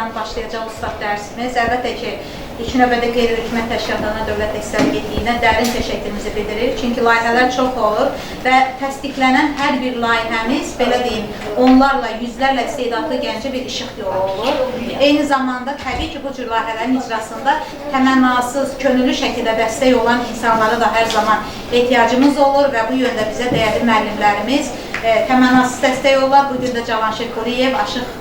sonra başlayacaq ustad dərsimiz. Əlbəttə ki, ilk növbədə qeyri-hökumət təşkilatlarına, Dövlət Dəstək Agentliyinə dərin təşəkkürümüzü bildiririk. Çünki layihələr çox olur və təsdiqlənən hər bir layihəmiz, belə deyim, onlarla, yüzlərlə istedadlı gəncə bir işıq yolu olur. Eyni zamanda təbii ki, bu cür layihələrin icrasında təmənnasız, könüllü şəkildə dəstək olan insanlara da hər zaman ehtiyacımız olur və bu yöndə bizə dəyərli müəllimlərimiz təmənnasız dəstək olurlar. Bugün də Cavanşir Quliyev aşıq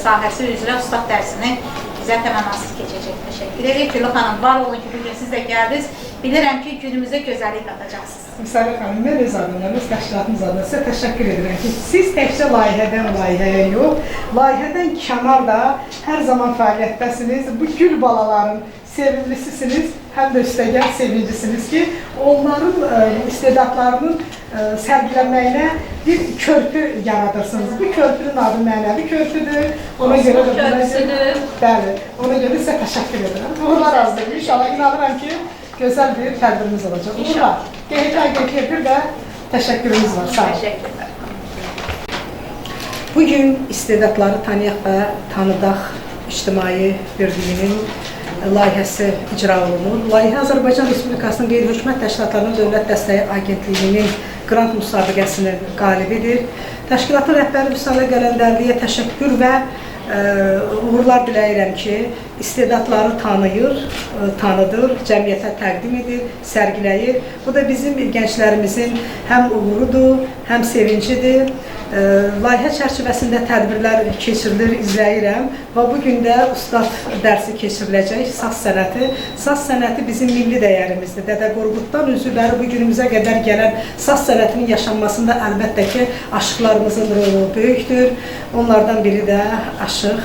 sahəsi üzrə ustad dərsini bizə təmənnasız keçəcək. Təşəkkür edirik. Gülü xanım, var olun ki, bugün siz də gəldiniz. Bilirəm ki, günümüzə gözəllik qatacaqsınız. Müsaade xanım, mən öz adımdan, öz təşkilatımız adına sizə təşəkkür edirəm ki, siz təkcə layihədən layihəyə yox, layihədən kənar da hər zaman fəaliyyətdəsiniz. Bu gül balaların sevimlisisiniz, həm də üstəgəl sevincisiniz ki, onların istedadlarının sərgilənməyinə bir körpü yaradırsınız. Bu körpünün adı mənəvi körpüdür. Ona görə də bəli, ona görə sizə təşəkkür edirəm. Uğurlar arzulayıram. İnşallah inanıram ki, gözəl bir tədbirimiz olacaq. Uğurlar. Qeyri-hökumət bir də təşəkkürümüz var. Sağ olun. Bugün istedadları tanıyaq və tanıdaq ictimai birliyinin layihəsi icra olunur. Layihə Azərbaycan Respublikasının Qeyri-hökumət Təşkilatlarının Dövlət Dəstək Agentliyinin qrant müsabiqəsinin qalibidir. Təşkilatın rəhbəri Vüsalə Qələndərliyə təşəkkür və uğurlar diləyirəm ki, istedadları tanıyır, tanıdır, cəmiyyətə təqdim edir, sərgiləyir. Bu da bizim gənclərimizin həm uğurudur, həm sevincidir. Layihə çərçivəsində tədbirlər keçirilir, izləyirəm və bugün də ustad dərsi keçiriləcək, saz sənəti. Saz sənəti bizim milli dəyərimizdir. Dədə Qorquddan üzvləri bu günümüzə qədər gələn saz sənətinin yaşanmasında əlbəttə ki, aşıqlarımızın rolu böyükdür. Onlardan biri də aşıq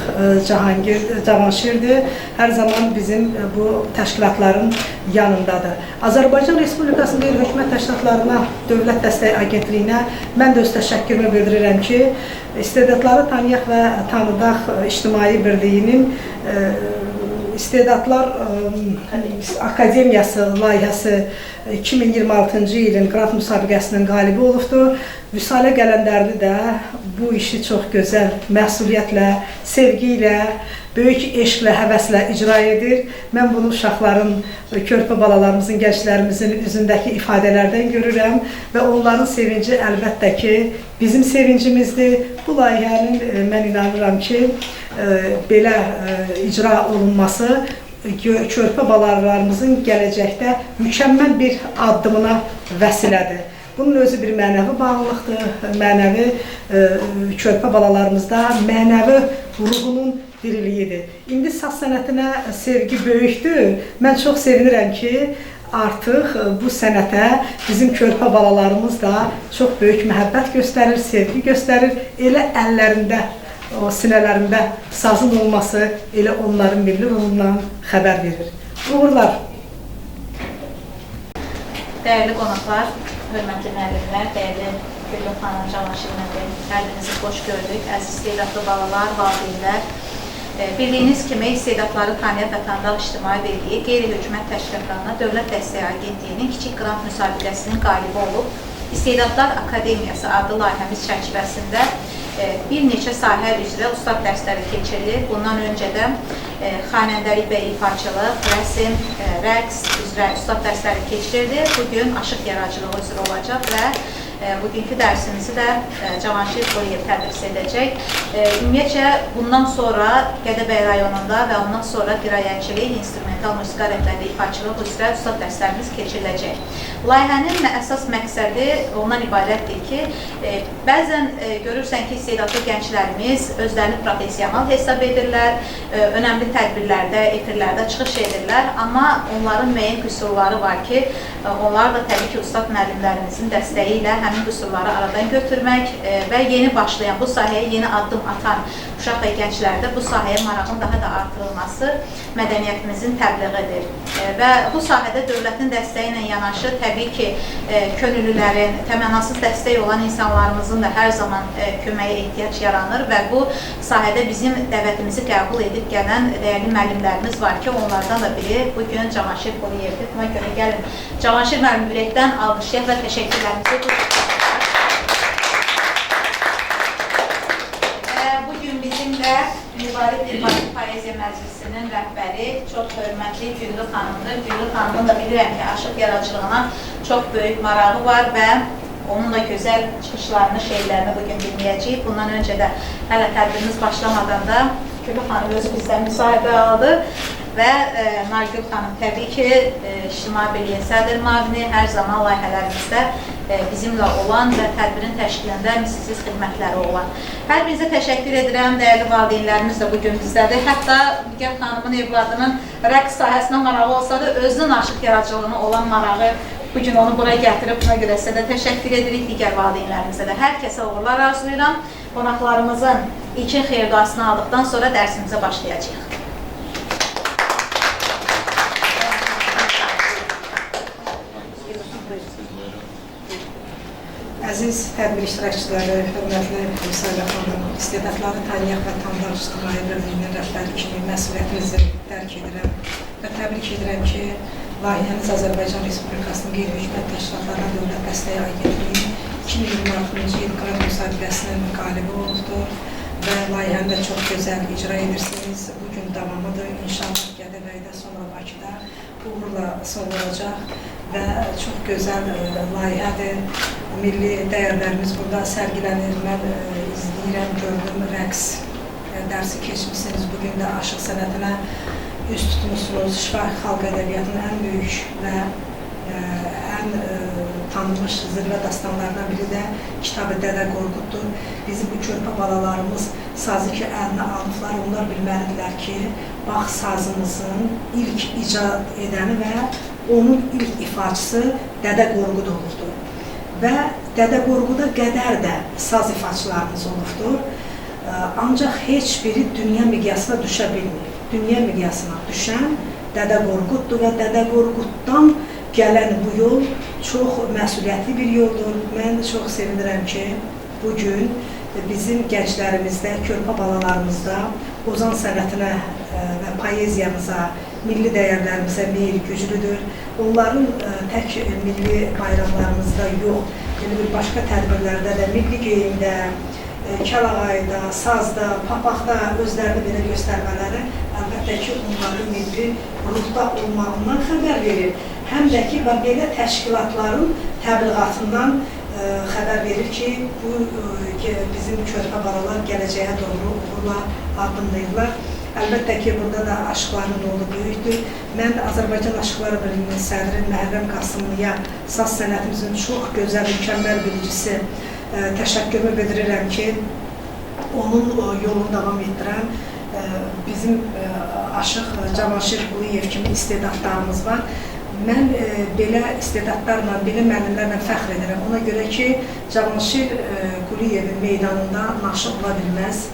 Cavanşirdir. Hər zaman bizim bu təşkilatların yanındadır. Azərbaycan Respublikasının Qeyri-hökumət Təşkilatlarına, Dövlət Dəstək Agentliyinə mən də öz təşəkkürümü bildirirəm ki, istedadları tanıyaq və tanıdaq ictimai birliyinin İstedadlar Akademiyası layihəsi 2026-cı ilin qrant müsabiqəsinin qalibi olubdur. Vüsalə Qələndərli də bu işi çox gözəl, məsuliyyətlə, sevgi ilə, böyük eşqlə, həvəslə icra edir. Mən bunu uşaqların, körpə balalarımızın, gənclərimizin üzündəki ifadələrdən görürəm və onların sevinci əlbəttə ki, bizim sevincimizdir. Bu layihənin mən inanıram ki, belə icra olunması körpə balalarımızın gələcəkdə mükəmməl bir addımına vəsilədir. Bunun özü bir mənəvi bağlılıqdır, mənəvi körpə balalarımızda mənəvi ruhunun diriliyidir. İndi saz sənətinə sevgi böyükdür. Mən çox sevinirəm ki, artıq bu sənətə bizim körpə balalarımız da çox böyük məhəbbət göstərir, sevgi göstərir. Elə əllərində, o sinələrində sazın olması elə onların milli ruhundan xəbər verir. Uğurlar. Dəyərli qonaqlar, hörmətli müəllimlər, dəyərli Gülü xanım, Cavanşir müəllim, hər birinizi xoş gördük. Əziz istedadlı balalar, valideynlər. Bildiyiniz kimi istedadları tanıyaq və tanıdaq ictimai birliyi qeyri-hökumət təşkilatlarına Dövlət Dəstək Agentliyinin kiçik qrant müsabiqəsinin qalibi olub. İstedadlar Akademiyası adlı layihəmiz çərçivəsində bir neçə sahə üzrə ustad dərsləri keçirilir. Bundan öncədən xanəndəlik və ifaçılıq, rəsm, rəqs üzrə ustad dərsləri keçirildi. Bugün aşıq yaradıcılığı üzrə olacaq və bugünkü dərsimizi də Cavanşir Quliyev tədris edəcək. Ümumiyyətcə, bundan sonra Gədəbəy rayonunda və ondan sonra qiraətçilik, instrumental musiqa rəhbərliyi, ifaçılıq üzrə ustad dərslərimiz keçiriləcək. Layihənin əsas məqsədi ondan ibarətdir ki, bəzən görürsən ki, istedadlı gənclərimiz özlərini profesional hesab edirlər, önəmli tədbirlərdə, efirlərdə çıxış edirlər, amma onların müəyyən qüsurları var ki, onlar da təbii ki, ustad müəllimlərimizin dəstəyi ilə həmin qüsurları aradan götürmək və yeni başlayan, bu sahəyə yeni addım atan uşaq və gənclərdə bu sahəyə marağın daha da artırılması mədəniyyətimizin təbliğidir. Və bu sahədə dövlətin dəstəyi ilə yanaşı, təbii ki, könüllülərin, təmənnasız dəstək olan insanlarımızın da hər zaman köməyə ehtiyac yaranır və bu sahədə bizim dəvətimizi qəbul edib gələn dəyərli müəllimlərimiz var ki, onlardan da biri bugün Cavanşir Quliyevdir. Buna görə gəlin, Cavanşir müəllim ürəkdən alqışlayaq və təşəkkürlərimizi buyuraq. Bugün bizimlə Etibarı Dilbaşı Poeziya Məclisinin rəhbəri çox hörmətli Güllü xanımdır. Güllü xanımın da bilirəm ki, aşıq yaradıcılığına çox böyük marağı var və onunla gözəl çıxışlarını, şeirlərini bugün dinləyəcəyik. Bundan öncə də hələ tədbirimiz başlamadan da Güllü xanım özü bizdən müsahibə aldı və Nargül xanım təbii ki, İctimai Birliyin sədr müavini hər zaman layihələrimizdə bizimlə olan və tədbirin təşkilində misilsiz xidmətləri olan. Hər birinizə təşəkkür edirəm, dəyərli valideynlərimiz də bugün bizdədir. Hətta Nigar xanımın evladının rəqs sahəsinə marağı olsa da, özünün aşıq yaradıcılığına olan marağı bugün onu buraya gətirib, buna görə sizə də təşəkkür edirik, digər valideynlərimizə də. Hər kəsə uğurlar arzulayıram. Qonaqlarımızın ilkin xeyir duasını aldıqdan sonra dərsimizə başlayacağıq. Əziz tədbir iştirakçıları, hörmətli Müsayilə xanım, istedadları tanıyaq və tanıdaq İctimai Birliyinin rəhbəri kimi məsuliyyətinizi dərk edirəm və təbrik edirəm ki, layihəniz Azərbaycan Respublikasının qeyri-hökumət təşkilatlarına dövlət dəstəyi agentliyi 2026-cı il qrant müsabiqəsinin qalibi olubdur və layihəni də çox gözəl icra edirsiniz. Bugün davamıdır. İnşallah Gədəbəydə, sonra Bakıda uğurla son olacaq və çox gözəl layihədir. Milli dəyərlərimiz burada sərgilənir. Mən izləyirəm, gördüm, rəqs dərsi keçmişsiniz. Bugün də aşıq sənətinə üst tutmuşsunuz. Şifahi xalq ədəbiyyatının ən böyük və ən tanınmış zirvə dastanlarından biri də Kitab-ı Dədə Qorquddur. Bizim bu körpə balalarımız sazı ki, əlinə alıblar, onlar bilməlidirlər ki, bax, sazımızın ilk icad edəni və onun ilk ifaçısı Dədə Qorqud olubdur. Və Dədə Qorquda qədər də saz ifaçılarımız olubdur. Ancaq heç biri dünya miqyasına düşə bilmir. Dünya miqyasına düşən Dədə Qorquddur və Dədə Qorquddan gələn bu yol çox məsuliyyətli bir yoldur. Mən çox sevinirəm ki, bugün bizim gənclərimizdə, körpə balalarımızda ozan sənətinə və poeziyamıza, milli dəyərlərimizə meyil güclüdür. Onların tək milli bayramlarımızda yox, başqa tədbirlərdə də, milli geyimdə, kəlağayda, sazda, papaqda özlərini belə göstərmələri əlbəttə ki, onların milli ruhda olmağından xəbər verir. Həm də ki, belə təşkilatların təbliğatından xəbər verir ki, bu bizim körpə balalar gələcəyə doğru uğurla addımlayırlar. Əlbəttə ki, burada da aşıqların rolu böyükdür. Mən Azərbaycan Aşıqları Birliyinin sədri Məhrəm Qasımlıya, saz sənətimizin çox gözəl, mükəmməl bilicisi təşəkkürümü bildirirəm ki, onun yolunu davam etdirən bizim aşıq Cavanşir Quliyev kimi istedadlarımız var. Mən belə istedadlarla, belə müəllimlərlə fəxr edirəm. Ona görə ki, Cavanşir Quliyevin meydanında naşı ola bilməz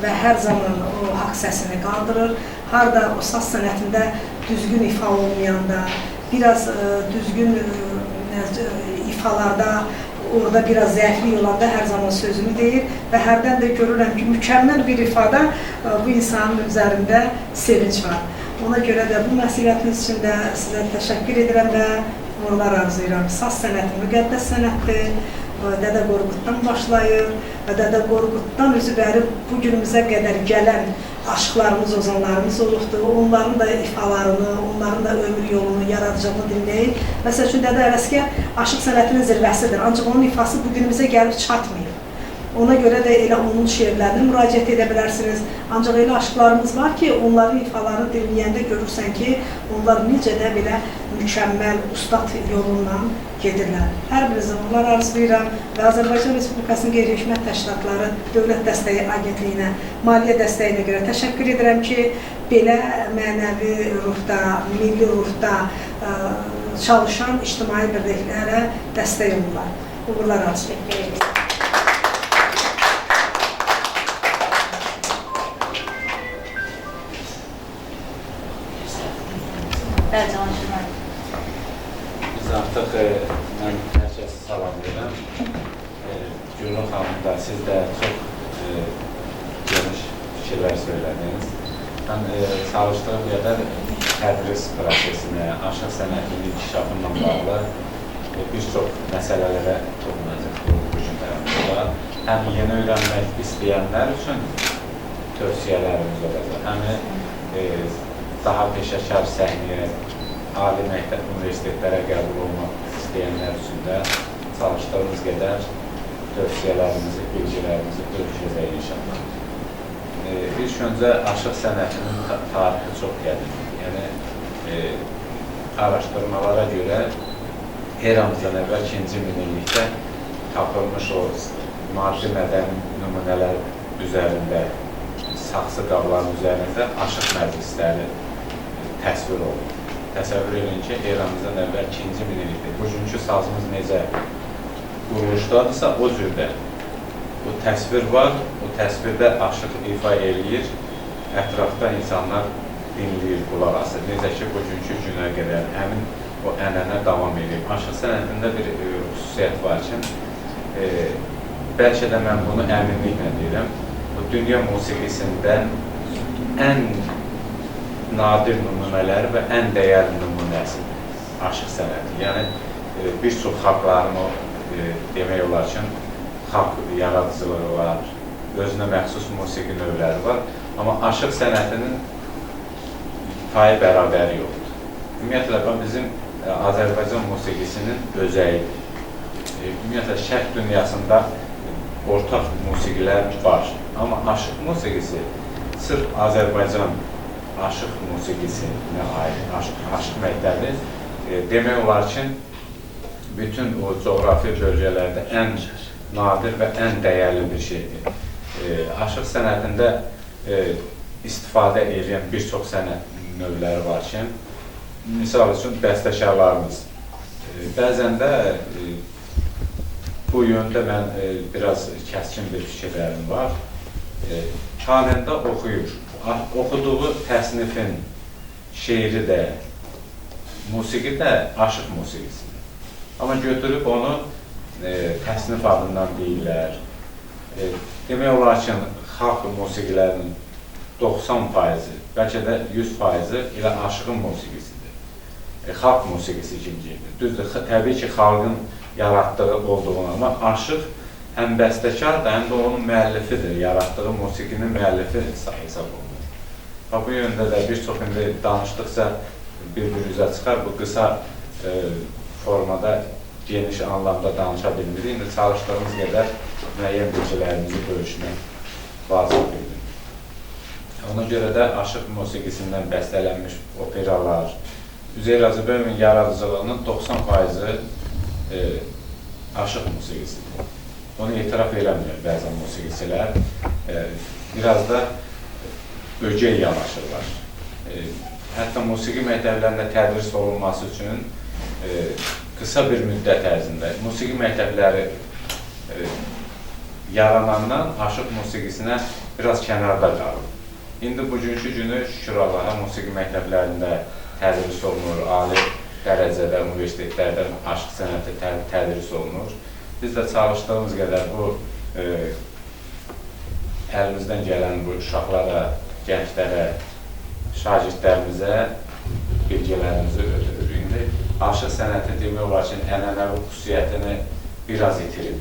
və hər zaman o haqq səsini qaldırır. Harada o saz sənətində düzgün ifa olmayanda, biraz düzgün ifalarda, orada biraz zəiflik olanda hər zaman sözünü deyir və hərdən də görürəm ki, mükəmməl bir ifada bu insanın üzərində sevinç var. Ona görə də bu məsuliyyətiniz üçün də sizə təşəkkür edirəm və uğurlar arzulayıram. Saz sənəti müqəddəs sənətdir. Dədə Qorquddan başlayır və Dədə Qorquddan üzü bəri bu günümüzə qədər gələn aşıqlarımız, ozanlarımız olubdur. Onların da ifalarını, onların da ömür yolunu, yaradıcılığını dinləyir. Məsəl üçün Dədə Ələsgər aşıq sənətinin zirvəsidir, ancaq onun ifası bu günümüzə gəlib çatmayıb. Ona görə də elə onun şeirlərini müraciət edə bilərsiniz. Ancaq elə aşıqlarımız var ki, onların ifalarını dinləyəndə görürsən ki, onlar necə də belə mükəmməl ustad yolundan gedirlər. Hər birinizə uğurlar arzulayıram və Azərbaycan Respublikasının qeyri-hökumət təşkilatları Dövlət Dəstəyi Agentliyinə, maliyyə dəstəyinə görə təşəkkür edirəm ki, belə mənəvi ruhda, milli ruhda çalışan ictimai birliklərə dəstək olurlar. Uğurlar arzulayıram. Biz artıq mən hər kəsi salamlayıram. Güllü xanım da, siz də çox geniş fikirlər söylədiniz. Mən çalışdığım qədər tədris prosesinə, aşıq sənətinin inkişafından bağlı bir çox məsələlərə toxunacaq bu gün həyatında. Həm yeni öyrənmək istəyənlər üçün, tövsiyələrimiz olacaq. Həmin daha peşəkar səhnəyə, ali məktəb universitetlərə qəbul olmaq istəyənlər üçün də çalışdığımız qədər tövsiyələrimizi, bilgilərimizi bölüşəcək inşallah. İlk öncə aşıq sənətinin tarixi çox qədimdir. Yəni, araşdırmalara görə eramızdan əvvəl 2-ci minillikdə tapılmış o maddi mədəni nümunələr üzərində, saxsı qabların üzərində aşıq məclisləri təsvir olunur. Təsəvvür edin ki, eramızdan əvvəl 2-ci minillikdə bugünkü sazımız necə quruluşdadırsa, o cürdə bu təsvir var, o təsvirdə aşıq ifa eləyir, ətrafda insanlar dinləyir, qulaq asır. Necə ki, bugünkü günə qədər həmin o ənənə davam edir. Aşıq sənətində bir xüsusiyyət var ki, bəlkə də mən bunu əminliklə deyirəm, bu dünya musiqisindən ən nadir nümunələri və ən dəyərli nümunəsi aşıq sənəti. Yəni, bir çox xalqların o, demək olar ki, xalq yaradıcılığı var, özünə məxsus musiqi növləri var, amma aşıq sənətinin payı bərabəri yoxdur. Ümumiyyətlə, bizim Azərbaycan musiqisinin özəyidir. Ümumiyyətlə, şərq dünyasında ortaq musiqilər var, amma aşıq musiqisi sırf Azərbaycan aşıq musiqisinə aid, aşıq məktəbi demək olar ki, bütün o coğrafi bölgələrdə ən nadir və ən dəyərli bir şeydir. Aşıq sənətində istifadə edən bir çox sənət növləri var ki, misal üçün bəstəkarlarımız. Bəzən də bu yöndə mən biraz kəskin bir fikirlərim var. Xanəndə oxuyur. Oxuduğu təsnifin şeiri də, musiqi də aşıq musiqisidir. Amma götürüb onu təsnif adından deyirlər. Demək olar ki, xalq musiqilərinin 90%, bəlkə də 100% elə aşığın musiqisidir. Xalq musiqisi kimcidir. Düzdür, təbii ki, xalqın yaratdığı olduğuna, amma aşıq həm bəstəkar da, həm də onun müəllifidir, yaratdığı musiqinin müəllifi hesab olunur. Bu yöndə də bir çox indi danışdıqca bir-birimizə çıxar, bu qısa formada geniş anlamda danışa bilmirik. İndi çalışdığımız qədər müəyyən bilgilərimizi bölüşmək vacibdir. Ona görə də aşıq musiqisindən bəstələnmiş operalar, Üzeyir Hacıbəyovun yaradıcılığının 90%-i aşıq musiqisidir. Onu etiraf eləmir bəzən musiqicilər. Biraz da ögey yanaşırlar. Hətta musiqi məktəblərində tədris olunması üçün qısa bir müddət ərzində musiqi məktəbləri yaranandan aşıq musiqisinə biraz kənarda qalır. İndi bugünkü günü şükür Allaha musiqi məktəblərində tədris olunur, ali dərəcədə universitetlərdə aşıq sənəti tədris olunur. Biz də çalışdığımız qədər bu əlimizdən gələn bu uşaqlara, gənclərə, şagirdlərimizə bilgilərimizi ötürür. İndi aşıq sənəti demək olar ki, ənənəvi xüsusiyyətini biraz itirib.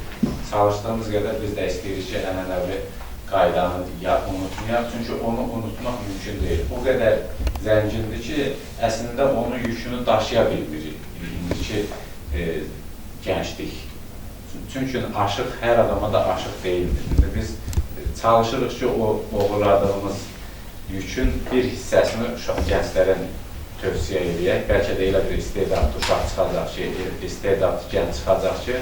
Çalışdığımız qədər biz də istəyirik ki, ənənəvi qaydanı unutmayaq, çünki onu unutmaq mümkün deyil. O qədər zəngindir ki, əslində onun yükünü daşıya bilmirik, indiki gənclik. Çünki aşıq hər adama da aşıq deyildir. Biz çalışırıq ki, o uğurladığımız yükün bir hissəsini uşaq gənclərə tövsiyə edək. Bəlkə də elə bir istedadlı uşaq çıxacaq ki, istedadlı gənc çıxacaq ki,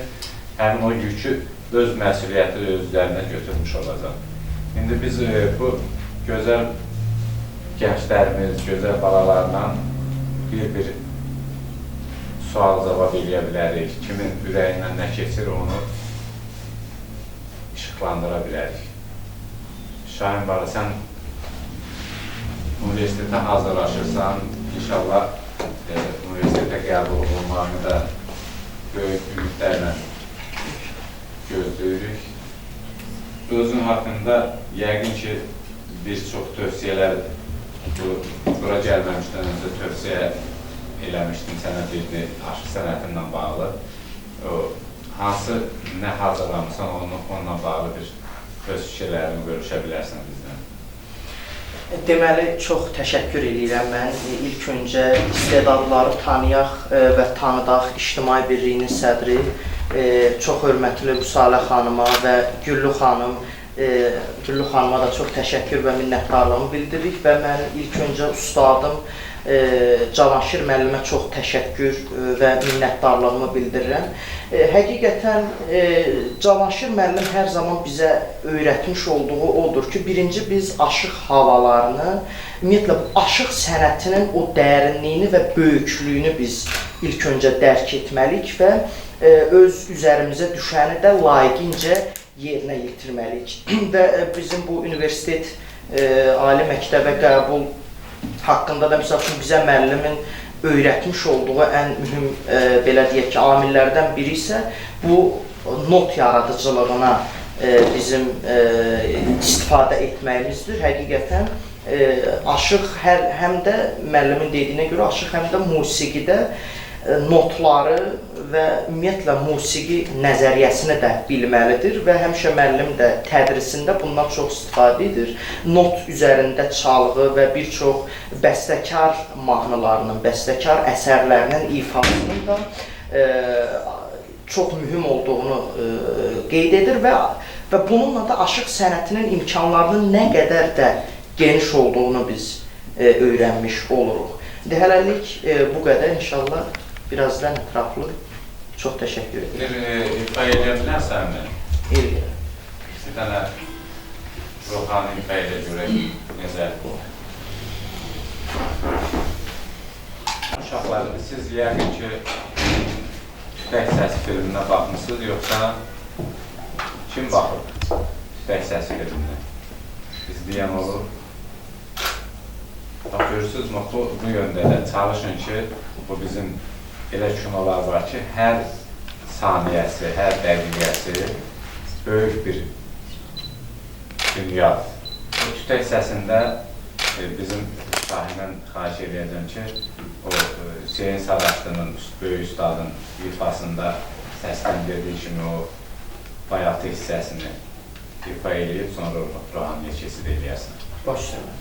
həmin o yükü öz məsuliyyəti özlərinə götürmüş olacaq. İndi biz bu gözəl gənclərimiz, gözəl balalarla bir sual-cavab eləyə bilərik. Kimin ürəyindən nə keçir, onu işıqlandıra bilərik. Şahin bala, sən universitetə hazırlaşırsan, inşallah universitetə qəbul olmağını da böyük ümidlərlə gözləyirik. Özün haqqında yəqin ki, bir çox tövsiyələr bura gəlməmişdən öncə tövsiyə eləmişdim sənə bir aşıq sənətinlə bağlı. Hansı nə hazırlamısan, onunla bağlı bir öz fikirlərini bölüşə bilərsən bizdən. Deməli, çox təşəkkür edirəm mən. İlk öncə istedadları tanıyaq və tanıdaq İctimai Birliyinin sədri, çox hörmətli Vüsalə xanıma və Güllü xanım, Güllü xanıma da çox təşəkkür və minnətdarlığımı bildiririk və mən ilk öncə ustadım Cavanşir müəllimə çox təşəkkür və minnətdarlığımı bildirirəm. Həqiqətən Cavanşir müəllim hər zaman bizə öyrətmiş olduğu odur ki, birinci biz aşıq havalarını, ümumiyyətlə aşıq sənətinin o dərinliyini və böyüklüyünü biz ilk öncə dərk etməliyik və öz üzərimizə düşəni də layiqincə yerinə yetirməliyik. Və bizim bu universitet ali məktəbə qəbul haqqında da məsəl üçün bizə müəllimin öyrətmiş olduğu ən mühüm, belə deyək ki, amillərdən biri isə bu not yaradıcılığına bizim istifadə etməyimizdir. Həqiqətən aşıq həm də müəllimin dediyinə görə aşıq həm də musiqidə notları və ümumiyyətlə musiqi nəzəriyyəsini də bilməlidir və həmişə müəllim də tədrisində bundan çox istifadə edir. Not üzərində çalğı və bir çox bəstəkar mahnılarının, bəstəkar əsərlərinin ifasının da çox mühüm olduğunu qeyd edir və bununla da aşıq sənətinin imkanlarının nə qədər də geniş olduğunu biz öyrənmiş oluruq. Hələlik bu qədər, inşallah birazdan ətraflı. Çox təşəkkür edirəm. İfa edə bilərsənmi? Eləyirəm. Bir dənə ruhani ifa edə görək necə bu. Uşaqlar, siz yəqin ki, Tütək Səsi filminə baxmışsınız, yoxsa kim baxıb Tütək Səsi filminə? İzləyən olur. Bax, görürsünüz, bu yöndə də çalışın ki, bu bizim elə kinolar var ki, hər saniyəsi, hər dəqiqəsi böyük bir dünyadır. Bu Tütək Səsində bizim sahindən xahiş edəcəm ki, o Hüseyin Sadaşlı'nın böyük ustadın ifasında səsləndirdiyi kimi o bayatı hissəsini ifa edib, sonra ruhaniyə keçid edəyəsin. Başlayalım.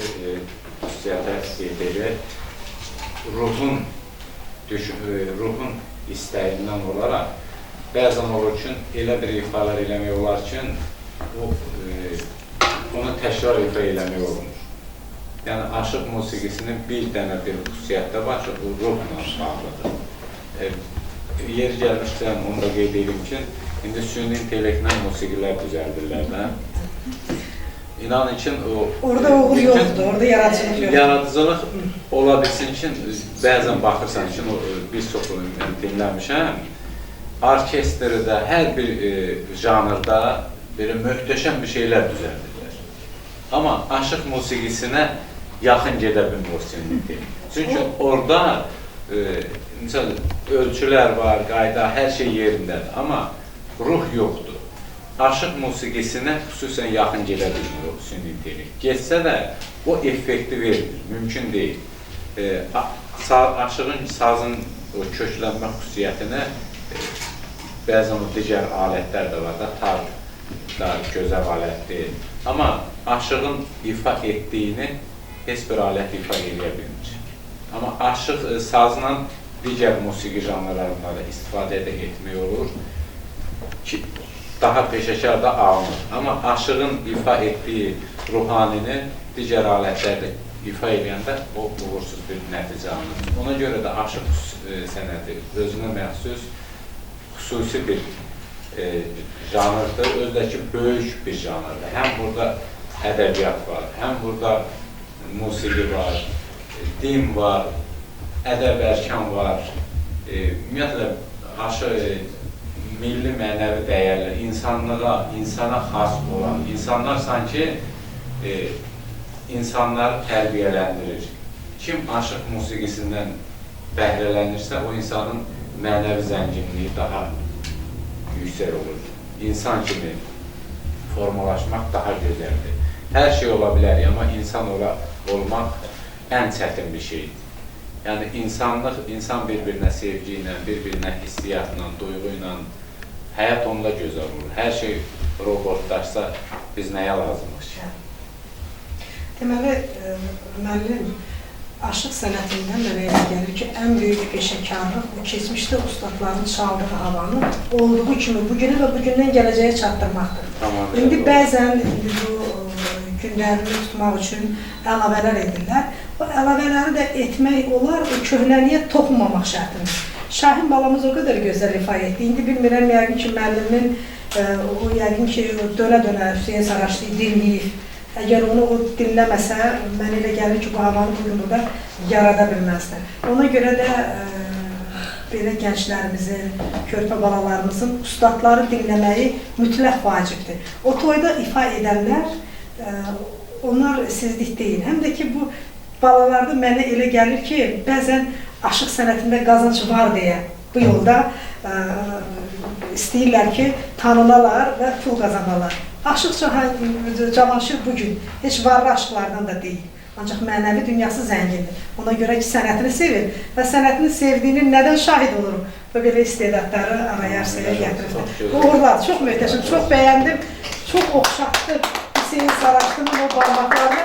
xüsusiyyətə qeyd edir. Ruhun istəyindən olaraq bəzən olur ki, elə bir ifalar eləmək olar ki, onu təkrar ifa eləmək olunur. Yəni, aşıq musiqisinin bir dənə bir xüsusiyyətdə var ki, bu ruhla bağlıdır. Yeri gəlmişdən onu da qeyd edeyim ki, indi süni intellektlə musiqilər düzəldirlər də. İnanın ki, orada uğur yoxdur, orada yaradıcılıq yoxdur. Yaradıcılıq ola bilsin ki, bəzən baxırsan ki, bir çox dinləmişəm, orkestrdə, hər bir janrda belə möhtəşəm bir şeylər düzəldirlər. Amma aşıq musiqisinə yaxın gedə bilmir o süni intellekt. Çünki orada ölçülər var, qayda, hər şey yerindədir, amma ruh yoxdur. Aşıq musiqisinə xüsusən yaxın gedə bilmir o süni intellekt. Geçsə də o effekti vermir, mümkün deyil. Aşığın sazın köklənmə xüsusiyyətinə bəzən o digər alətlər də var da, tar da gözəl alət deyil. Amma aşığın ifa etdiyini heç bir alət ifa edə bilmir. Amma aşıq sazla digər musiqi janrlarında da istifadə etmək olur ki, daha peşəkar da alınır. Amma aşığın ifa etdiyi ruhanini digər alətlərdə ifa edəndə o uğursuz bir nəticə alınır. Ona görə də aşıq sənəti özünə məxsus xüsusi bir janrdır, özdəki böyük bir janrdır. Həm burada ədəbiyyat var, həm burada musiqi var, din var, ədəb-ərkan var. Ümumiyyətlə, milli mənəvi dəyərlər, insana xas olan, insanlar sanki insanları tərbiyələndirir. Kim aşıq musiqisindən bəhrələnirsə, o insanın mənəvi zənginliyi daha yüksək olur. İnsan kimi formalaşmaq daha gözəldir. Hər şey ola bilər, amma insan olmaq ən çətin bir şeydir. Yəni, insan bir-birinə sevgi ilə, bir-birinə hissiyatla, duyğu ilə, həyat onda gözəl olur. Hər şey robotlaşsa, biz nəyə lazımıq ki? Deməli, müəllim, aşıq sənətindən mənə elə gəlir ki, ən böyük peşəkarlıq bu keçmişdə ustadların çaldığı havanı olduğu kimi bugünə və bugündən gələcəyə çatdırmaqdır. İndi bəzən bu günlərini tutmaq üçün əlavələr edirlər. O əlavələri də etmək olar, o köhnəliyə toxunmamaq şərtində. Şahin balamız o qədər gözəl ifa etdi. İndi bilmirəm, yəqin ki, müəllimin o yəqin ki, dönə-dönə Hüseyin Saraçlı dinləyib. Əgər onu o dinləməsə, mən elə gəlir ki, bu havanı bugün burada yarada bilməzdir. Ona görə də belə gənclərimizin, körpə balalarımızın ustadları dinləməyi mütləq vacibdir. O toyda ifa edənlər, onlar sizlik deyil. Həm də ki, bu balalarda mənə elə gəlir ki, bəzən aşıq sənətində qazanc var deyə bu yolda istəyirlər ki, tanınalar və pul qazanalar. Aşıq Cavanşir bugün heç varlı aşıqlardan da deyil. Ancaq mənəvi dünyası zəngindir. Ona görə ki, sənətini sevir və sənətini sevdiyinin nədən şahid olurum? Və belə istedadları araya-arsaya gətirir. Uğurlar, çox möhtəşəm, çox bəyəndim, çox oxşatdı Hüseyin Saraçlının o barmaqlarını,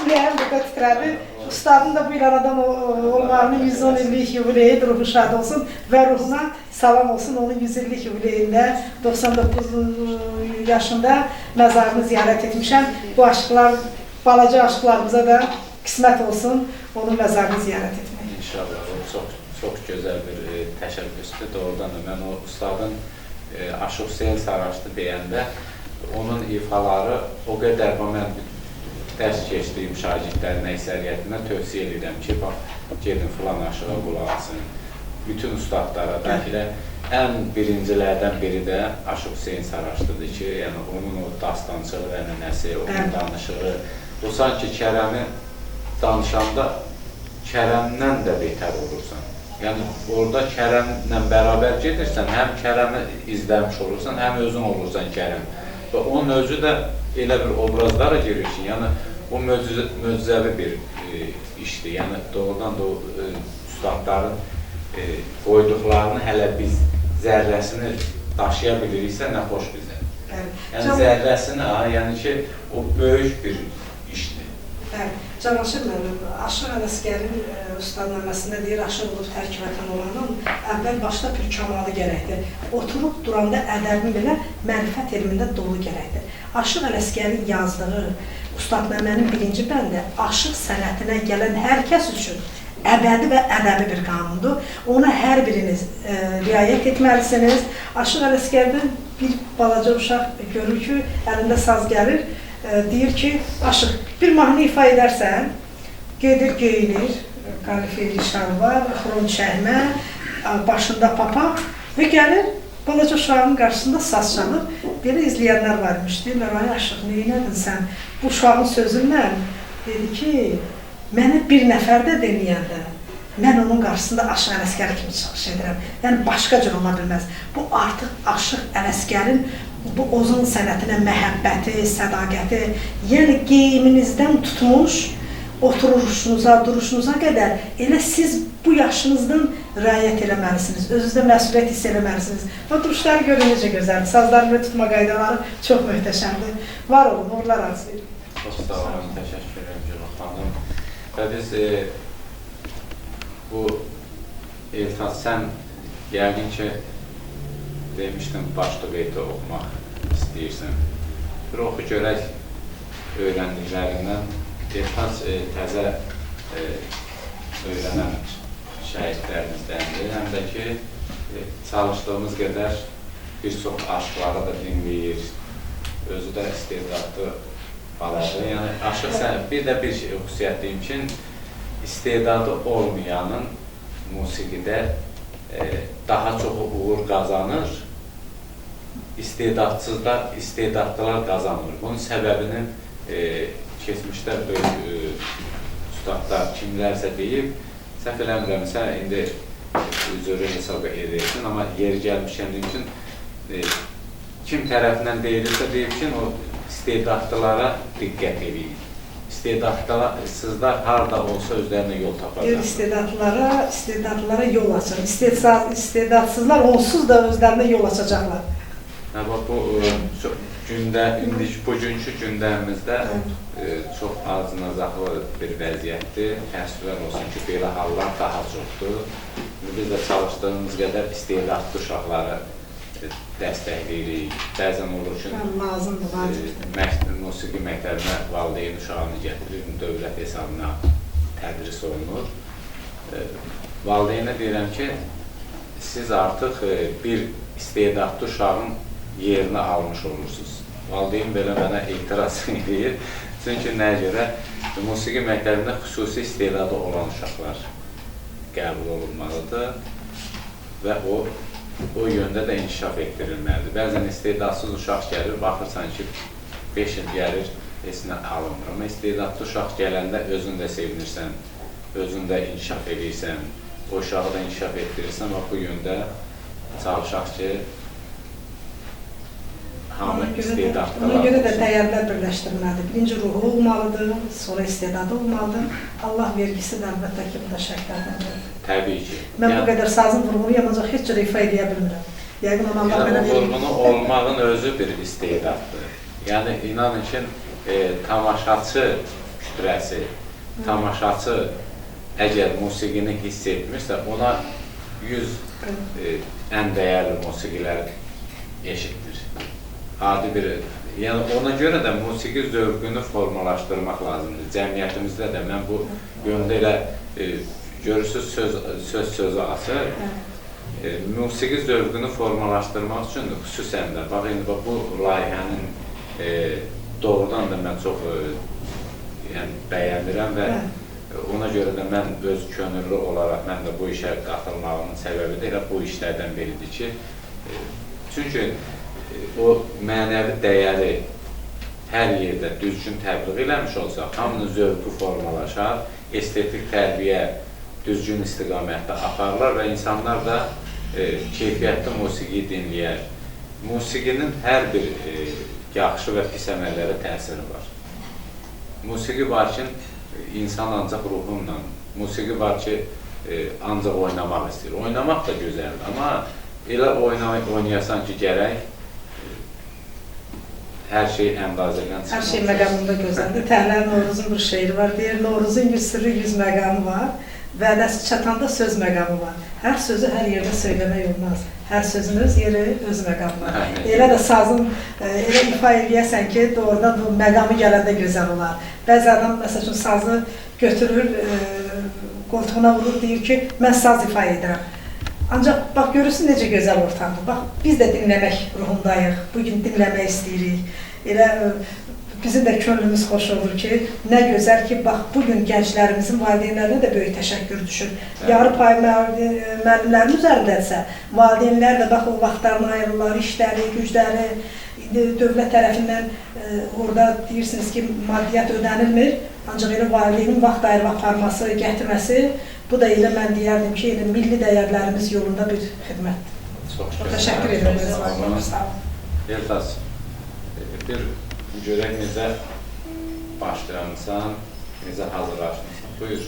ürəyim burada titrədi. Ustadın da bu il anadan olmağının 110 illik yubileyi, ruhu şad olsun və ruhuna salam olsun. Onun 100 illik yubileyində 99 yaşında məzarını ziyarət etmişəm. Bu aşıqlar, balaca aşıqlarımıza da qismət olsun, onun məzarını ziyarət etmək. İnşallah, o çox gözəl bir təşəbbüsdür. Doğrudan da mən o ustadın Aşıq Hüseyin Saraçlı deyəndə onun ifaları o qədər mən dərs keçdiyim şagirdlərin əksəriyyətinə tövsiyə edirəm ki, bax, gedin filan aşığa qulaq asın. Bütün ustadlara da ən birincilərdən biri də Aşıq Hüseyin Saraçlıdır ki, yəni onun o dastançılığı ənənəsi, onun danışığı, o sanki Kərəmi danışanda Kərəmdən də betər olursan. Yəni, orada Kərəmlə bərabər gedirsən, həm Kərəmi izləmiş olursan, həm özün olursan Kərəm. Və onun özü də elə bir obrazlara girir ki, yəni o möcüzəvi bir işdir. Yəni, doğrudan da o ustadların qoyduqlarını hələ biz zərrəsini daşıya biliriksə, nə xoş bizə. Yəni, zərrəsini, yəni ki, o böyük bir işdir. Cavanşir müəllim, Aşıq Ələsgərin ustadnaməsində deyir, Aşıq olub tərk vətən olanın əvvəl başda bir kamalı gərəkdir. Oturub duranda ədəbin belə mənfət elmində dolu gərəkdir. Aşıq Ələsgərin yazdığı ustadnamənin birinci bəndi aşıq sənətinə gələn hər kəs üçün əbədi və ədəbi bir qanundur. Ona hər biriniz riayət etməlisiniz. Aşıq Ələsgərdən bir balaca uşaq görür ki, əlində saz gəlir, deyir ki, Aşıq, bir mahnı ifa edərsən, gedir, geyinir, qalifeli şalvar, xron çəkmə, başında papaq və gəlir, balaca uşağın qarşısında saz çalır. Belə izləyənlər varmış, deyirlər, ay Aşıq, neynədin sən? Bu uşağın sözündən dedi ki, mənə bir nəfər də deməyəndə, mən onun qarşısında Aşıq Ələsgər kimi çıxış edirəm. Yəni, başqa cür ola bilməz. Bu artıq Aşıq Ələsgərin bu ozon sənətinə məhəbbəti, sədaqəti, yəni geyiminizdən tutmuş, oturuşunuza, duruşunuza qədər elə siz bu yaşınızdan riayət eləməlisiniz, özünüzdə məsuliyyət hiss eləməlisiniz. Və duruşları görün necə gözəldir, sazları və tutma qaydaları çox möhtəşəmdir. Var olun, uğurlar arzulayın. Çox sağ olun, təşəkkür ederim Gülhan xanım. Və biz bu Eltaz, sən yəqin ki, demişdim, başda beyti oxumaq istəyirsən. Bir oxu görək öyrəndiklərindən. Eltaz təzə öyrənən şəhidlərimizdəndir. Həm də ki, çalışdığımız qədər bir çox aşıqları da dinləyir, özü də istedadlı baladır. Yəni, aşıq sən, bir də bir xüsusiyyət deyim ki, istedadı olmayanın musiqidə daha çoxu uğur qazanır, istedadlılar qazanır. Bunun səbəbini keçmişdə böyük ustadlar kimlərsə deyib, səhv eləmirəmsə, indi üzrü hesab edirsin, amma yeri gəlmişkən deyim ki, kim tərəfindən deyilirsə deyib ki, o istedadlılara diqqət edin. İstedadlısızlar harada olsa özlərinə yol tapacaqlar. İstedadlılara yol açın. İstedadsızlar onsuz da özlərinə yol açacaqlar. Bugünkü gündəmimizdə çox acınacaqlı bir vəziyyətdir. Təəssüflər olsun ki, belə hallar daha çoxdur. Biz də çalışdığımız qədər istedadlı uşaqları dəstəkləyirik. Bəzən olur ki, musiqi məktəbinə valideyn uşağını gətirir, dövlət hesabına tədris olunur. Valideynə deyirəm ki, siz artıq bir istedadlı uşağın yerini almış olursunuz. Valideyn belə mənə etiraz edir. Çünki nəyə görə? Musiqi məktəbində xüsusi istedadı olan uşaqlar qəbul olunmalıdır və o yöndə də inkişaf etdirilməlidir. Bəzən istedadsız uşaq gəlir, baxırsan ki, 5 il gəlir, heç nə alınmır. Amma istedadlı uşaq gələndə özün də sevinirsən, özün də inkişaf edirsən, o uşağı da inkişaf etdirirsən və bu yöndə çalışaq ki, hamı istedadlılar. Ona görə də dəyərlər birləşdirməlidir. Birinci ruhu olmalıdır, sonra istedadı olmalıdır. Allah vergisi də əlbəttə ki, bu da şərtlərdəndir. Təbii ki. Mən bu qədər sazın vurğunu ancaq heç cür ifa edə bilmirəm. Yəqin ona Allah belə verir. Vurğunu olmağın özü bir istedaddır. Yəni, inanın ki, tamaşaçı kütləsi, tamaşaçı əgər musiqini hiss etmirsə, ona 100 ən dəyərli musiqilər eşitdir. Adi bir, yəni ona görə də musiqi zövqünü formalaşdırmaq lazımdır. Cəmiyyətimizdə də mən bu yöndə elə görürsünüz sözü açır. Musiqi zövqünü formalaşdırmaq üçün xüsusən də, bax, indi bu layihənin doğrudan da mən çox bəyənirəm və ona görə də mən öz könüllü olaraq mən də bu işə qatılmağımın səbəbi də elə bu işlərdən biridir ki, çünki o mənəvi dəyəri hər yerdə düzgün təbliğ eləmiş olsaq, hamının zövqü formalaşar, estetik tərbiyə düzgün istiqamətdə aparlar və insanlar da keyfiyyətli musiqi dinləyər. Musiqinin hər bir yaxşı və pis əməllərə təsiri var. Musiqi var ki, insan ancaq ruhunla, musiqi var ki, ancaq oynamaq istəyir. Oynamaq da gözəldir, amma elə oynayasan ki, gərək hər şey əndazədən çıxmış. Hər şey məqamında gözəldir. Təhlə Novruzun bir şeiri var. Deyir, Novruzun 100 sırrı 100 məqamı var. Vədəsi çatanda söz məqamı var. Hər sözü hər yerdə söyləmək olmaz. Hər sözün öz yeri, öz məqamı var. Elə də sazın elə ifa edəyəsən ki, doğrudan bu məqamı gələndə gözəl olar. Bəzi adam, məsəl üçün, sazı götürür, qoltuğuna vurur, deyir ki, mən saz ifa edirəm. Ancaq bax, görürsün necə gözəl ortamdır. Bax, biz də dinləmək ruhundayıq, bugün dinləmək istəyirik. Elə bizim də könlümüz xoş olur ki, nə gözəl ki, bax, bugün gənclərimizin valideynlərinə də böyük təşəkkür düşür. Yarı pay müəllimlərin üzərindədirsə, valideynlər də bax, o vaxtlarını ayırırlar, işləri, gücləri, dövlət tərəfindən orada deyirsiniz ki, maddiyyat ödənilmir, ancaq elə valideynin vaxt ayırıb aparması, gətirməsi, bu da elə mən deyərdim ki, elə milli dəyərlərimiz yolunda bir xidmətdir. Çox təşəkkür edirəm. Sağ olun. Eltas, bir görək necə başlayansan, necə hazırlaşmışsan. Buyur.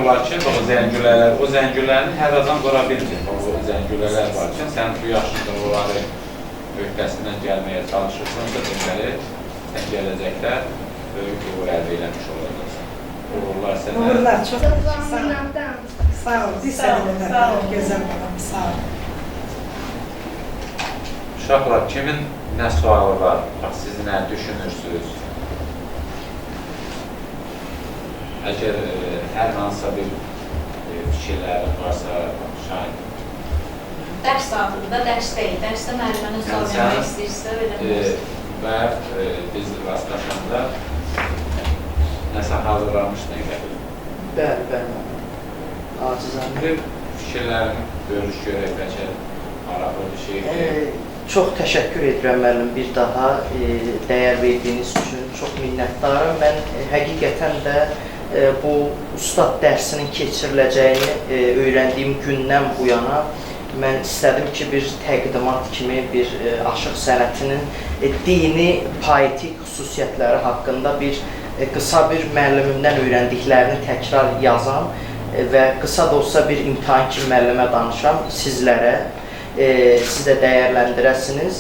olar ki, o zəngülərini hər adam qura bilmir. O zəngülələr var ki, sən bu yaşında onları öhdəsindən gəlməyə çalışırsansa, deməli, sən gələcəkdə böyük uğur əldə eləmiş olacaqsan. Uğurlar sənə. Uğurlar, çox sağ ol. Sağ ol, gözəl balam, sağ ol. Uşaqlar, kimin nə sualı var? Bax, siz nə düşünürsünüz? Əgər hər hansısa bir fikirlərin varsa, şahid. Dərs saatında dərs deyil, dərsdə müəlliməni sual vermək istəyirsə, verəməyirsə. Və biz rastlaşanda nəsə hazırlamışdın qəbil. Bəli. Acizən. Bir fikirlərini bölüş görək, bəlkə maraqlı bir şey. Çox təşəkkür edirəm müəllim bir daha dəyər verdiyiniz üçün. Çox minnətdarım. Mən həqiqətən də bu ustad dərsinin keçiriləcəyini öyrəndiyim gündən bu yana mən istədim ki, bir təqdimat kimi bir aşıq sənətinin dini, poetik xüsusiyyətləri haqqında bir qısa bir müəllimimdən öyrəndiklərini təkrar yazam və qısa da olsa bir imtahan kimi müəllimə danışam sizlərə, siz də dəyərləndirəsiniz.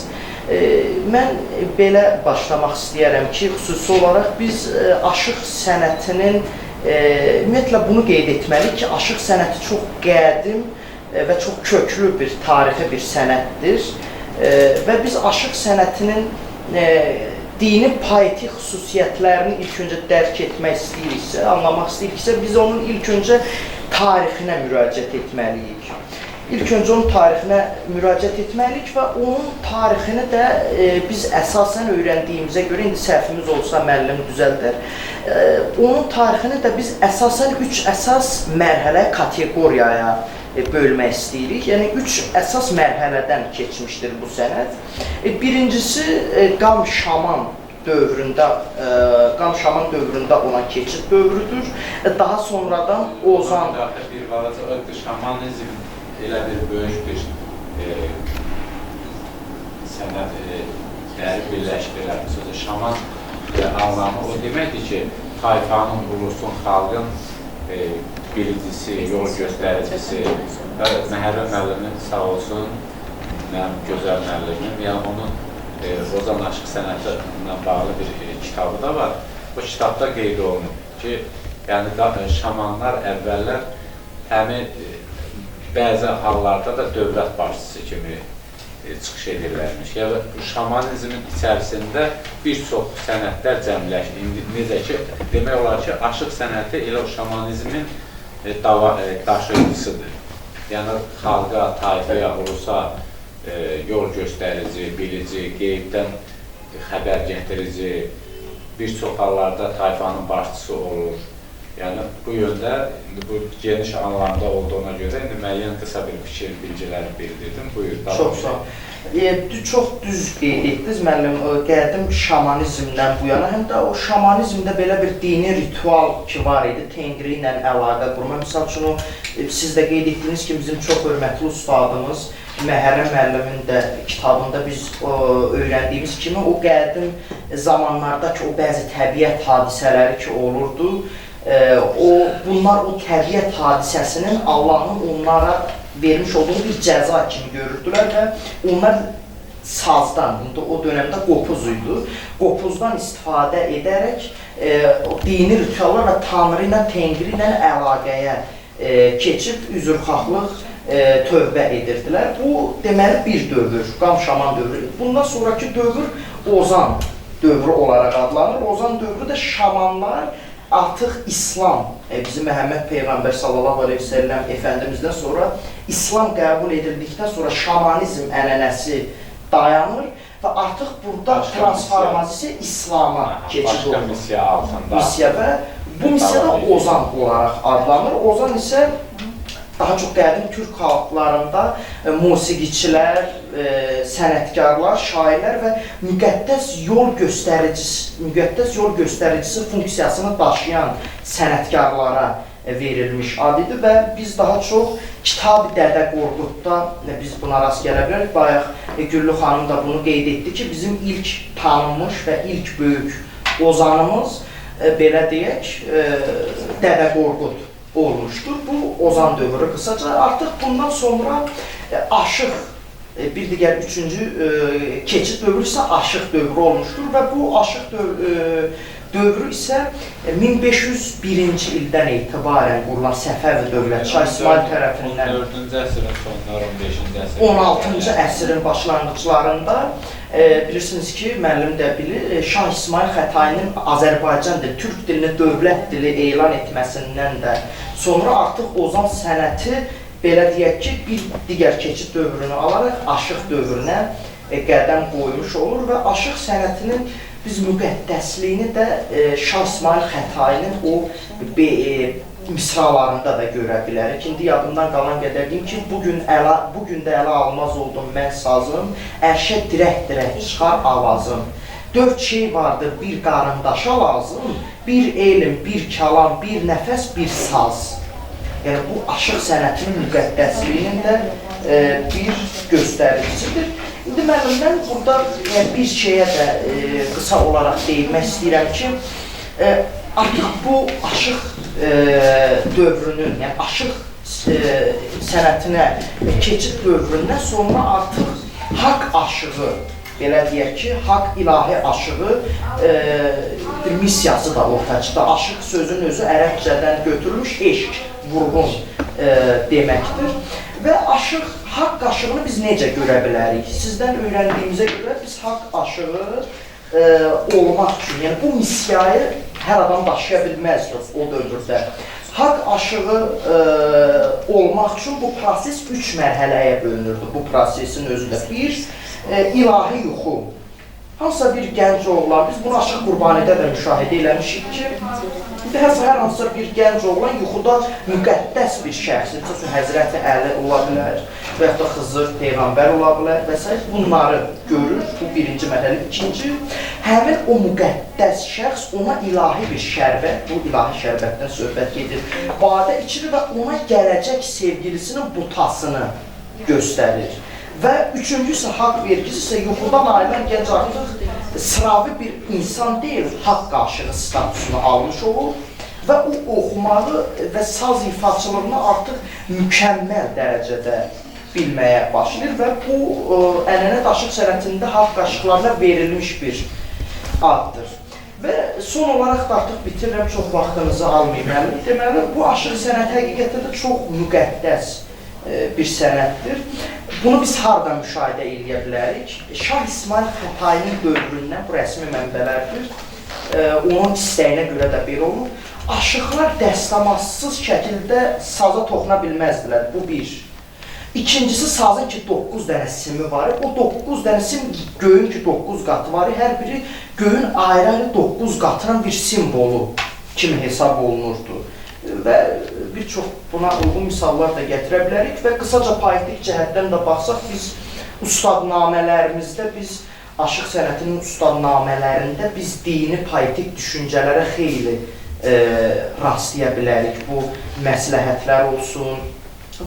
Mən belə başlamaq istəyərəm ki, xüsusi olaraq biz aşıq sənətinin, ümumiyyətlə bunu qeyd etməliyik ki, aşıq sənəti çox qədim və çox köklü bir tarixi bir sənətdir və biz aşıq sənətinin dini poetik xüsusiyyətlərini ilk öncə dərk etmək istəyiriksə, anlamaq istəyiriksə, biz onun ilk öncə tarixinə müraciət etməliyik. İlk öncə onun tarixinə müraciət etməliyik və onun tarixini də biz əsasən öyrəndiyimizə görə, indi səhvimiz olsa müəllim düzəldər, onun tarixini də biz əsasən 3 əsas mərhələ, kateqoriyaya bölmək istəyirik. Yəni, 3 əsas mərhələdən keçmişdir bu sənət. Birincisi, Qam-Şaman dövründə olan keçid dövrüdür. Daha sonradan Ozan... Bir balaca, şamanizm elə bir böyük bir sənətləri birləşdirən sözü. Şaman anlamı o deməkdir ki, tayfanın, ulusun, xalqın bilicisi, yol göstəricisi. Məhərrəm müəllimin sağ olsun, mənim gözəl müəllimim. Yəni, onun Ozan aşıq sənəti ilə bağlı bir kitabı da var. Bu kitabda qeyd olunur ki, şamanlar əvvəllər həmin bəzi hallarda da dövlət başçısı kimi çıxış edirlərmiş. Yəni, şamanizmin içərisində bir çox sənətlər cəmləşdir. Necə ki, demək olar ki, aşıq sənəti elə o şamanizmin daşıyıcısıdır. Yəni, xalqa, tayfaya, ulusa yol göstərici, bilici, qeybdən xəbər getirici, bir çox hallarda tayfanın başçısı olur. Yəni, bu yöndə, bu geniş anlamda olduğuna görə müəyyən qısa bir fikir, bilgiləri bildirdim. Buyur, davam edin. Çox sağ ol. Çox düz qeyd etdiniz, müəllim, qədim şamanizmdən bu yana, həm də o şamanizmdə belə bir dini ritual ki var idi, Tengri ilə əlaqə qurma. Misal üçün, siz də qeyd etdiniz ki, bizim çox hörmətli ustadımız, Məhərrəm müəllimin də kitabında biz öyrəndiyimiz kimi, o qədim zamanlarda ki, o bəzi təbiət hadisələri ki olurdu, bunlar o təbiət hadisəsinin Allahın onlara vermiş olduğu bir cəza kimi görürdülər və onlar sazdan, indi o dönəmdə qopuz idi, qopuzdan istifadə edərək dini rituallar və Tanrı ilə, Tengri ilə əlaqəyə keçib üzrxahlıq tövbə edirdilər. Bu, deməli, bir dövr, Qam-Şaman dövrü. Bundan sonraki dövr Ozan dövrü olaraq adlanır. Ozan dövrü də şamanlar artıq İslam, bizim Məhəmməd Peyğəmbər sallallahu aleyhi ve sellem Efendimizdən sonra İslam qəbul edildikdən sonra şamanizm ənənəsi dayanır və artıq burada transformasiyası İslama keçid olur. Missiya altında. Missiya və bu missiyada Ozan olaraq adlanır. Ozan isə daha çox qədim türk xalqlarında musiqiçilər, sənətkarlar, şairlər və müqəddəs yol göstəricisi funksiyasını daşıyan sənətkarlara verilmiş adidir və biz daha çox Kitab-ı Dədə Qorqudda biz buna rast gələ bilərik. Bayaq Güllü xanım da bunu qeyd etdi ki, bizim ilk tanınmış və ilk böyük ozanımız, belə deyək, Dədə Qorqud olmuşdur. Bu Ozan dövrü qısaca. Artıq bundan sonra Aşıq, bir digər üçüncü keçid dövrü isə Aşıq dövrü olmuşdur və bu Aşıq dövrü isə 1501-ci ildən etibarən qurulan Səfəvi dövləti Şah İsmayıl tərəfindən 14-cü əsrin sonları, 15-ci əsrin 16-cı əsrin başlanğıclarında bilirsiniz ki, müəllim də bilir, Şah İsmayıl Xətainin Azərbaycan dili, Türk dilini dövlət dili elan etməsindən də sonra artıq Ozan sənəti belə deyək ki, bir digər keçid dövrünü alaraq Aşıq dövrünə qədəm qoymuş olur və Aşıq sənətinin biz müqəddəsliyini də Şah İsmayıl Xətainin o misralarında da görə bilərik. İndi yadımdan qalan qədər deyim ki, bugün də ələ almaz oldum mən sazım, ərşə dirək-dirək çıxar avazım. 4 şey vardır bir qarındaşa lazım, bir elm, bir kəlam, bir nəfəs, bir saz. Yəni bu Aşıq sənətinin müqəddəsliyinin də bir göstəricisidir. İndi müəllimdən burada bir şeyə də qısa olaraq deyilmək istəyirəm ki, artıq bu Aşıq dövrünün, yəni Aşıq sənətinə keçid dövründən sonra artıq haqq aşığı, belə deyək ki, haqq ilahi aşığı bir missiyası da ortaya çıxdı. Aşıq sözün özü ərəbcədən götürülmüş eşq, vurğun deməkdir. Və aşıq, haqq aşığını biz necə görə bilərik? Sizdən öyrəndiyimizə görə biz haqq aşığı olmaq üçün, yəni bu missiyayı hər adam daşıya bilməzdi o dövrdə. Haqq aşığı olmaq üçün bu proses 3 mərhələyə bölünürdü, bu prosesin özündə. Bir, ilahi yuxu. Hansısa bir gənc oğlan, biz bunu Aşıq Qurbanidə də müşahidə eləmişik ki, hər hansısa bir gənc oğlan yuxuda müqəddəs bir şəxs, Həzrəti Əli ola bilər və yaxud da Xızır Peyğəmbər ola bilər və s. bunları görür, bu birinci mərhələ. İkinci, həmin o müqəddəs şəxs ona ilahi bir şərbət, bu ilahi şərbətdən söhbət gedir, badə içirir və ona gələcək sevgilisinin butasını göstərir. Və üçüncü isə haqq vergisi isə yuxudan ayılan gənc artıq sıravi bir insan deyil, haqq aşığı statusunu almış olur və o oxumağı və saz ifaçılığını artıq mükəmməl dərəcədə bilməyə başlayır və bu ənənə Aşıq sənətində haqq aşıqlarına verilmiş bir addır. Və son olaraq da artıq bitirirəm, çox vaxtınızı almayayım. Deməli, bu Aşıq sənəti həqiqətən də çox müqəddəs bir sənətdir. Bunu biz hardan müşahidə edə bilərik? Şah İsmayıl Xətainin dövründən, bu rəsmi mənbələrdir, onun istəyinə görə də belə olur. Aşıqlar dəstəmazsız şəkildə saza toxuna bilməzdilər, bu bir. İkincisi, sazın ki 9 dənə simi var, o 9 dənə sim göyün ki 9 qatı var, hər biri göyün ayrı-ayrı 9 qatının bir simvolu kimi hesab olunurdu. Və bir çox buna uyğun misallar da gətirə bilərik və qısaca poetik cəhətdən də baxsaq, biz ustadnamələrimizdə, biz Aşıq sənətinin ustadnamələrində biz dini poetik düşüncələrə xeyli rastlaya bilərik. Bu məsləhətlər olsun,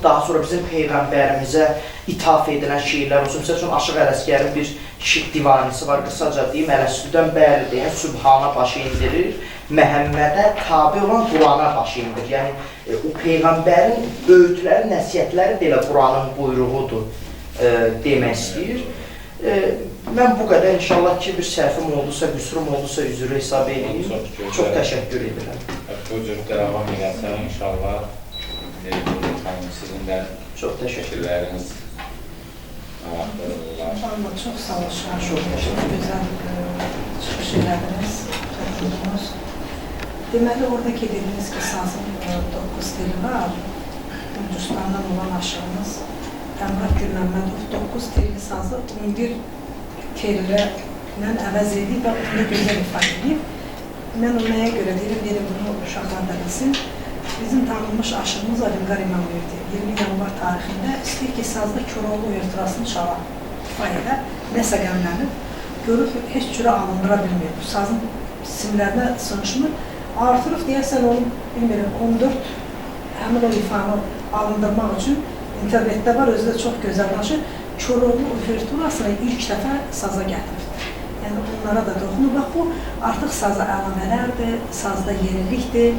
daha sonra bizim Peyğəmbərimizə ithaf edilən şeirlər olsun. Məsəl üçün, Aşıq Ələsgərin bir şiir divanisi var, qısaca deyim, Ələsgüdən bəli deyən Sübhana başı indirir, Məhəmmədə tabi olan Qurana başı indirir. Yəni, o Peyğəmbərin öğütləri, nəsiyyətləri də elə Quranın buyruğudur demək istəyir. Mən bu qədər, inşallah ki, bir səhvim oldusa, qüsurum oldusa, üzrü hesab edeyim. Çox təşəkkür edirəm. Bu cür devam edəsən, inşallah sizin də çox təşəkkürləriniz İnşallah, çox sağ olun, çox gözəl çıxış elədiniz, toplumumuz. Deməli, oradakı dediniz ki, sazın 9 teli var, Gürcüstandan olan aşığımız Əmrah Gülməmmədov 9 telli sazı 11 tellə əvəz edib və onu gözəl ifadə edib. Mən o nəyə görə deyirəm, bunu uşaqlar da bilsin. Bizim tanınmış aşığımız Alimqar İmamverdi 20 yanvar tarixində istəyir ki, sazda Koroğlu Uyartırasını çala kifayədə nəsə qəmlənib, görüb heç cürə alındıra bilmir. Bu sazın simlərinə sınışmır. Artırıq deyəsən onu, bilmirəm, 14 həmin o ifanı alındırmaq üçün internetdə var, özü də çox gözəl danışır. Koroğlu Uyartırasını ilk dəfə saza gətirir. Yəni onlara da toxunur. Bax, bu artıq saza əlavələrdir, sazda yenilikdir.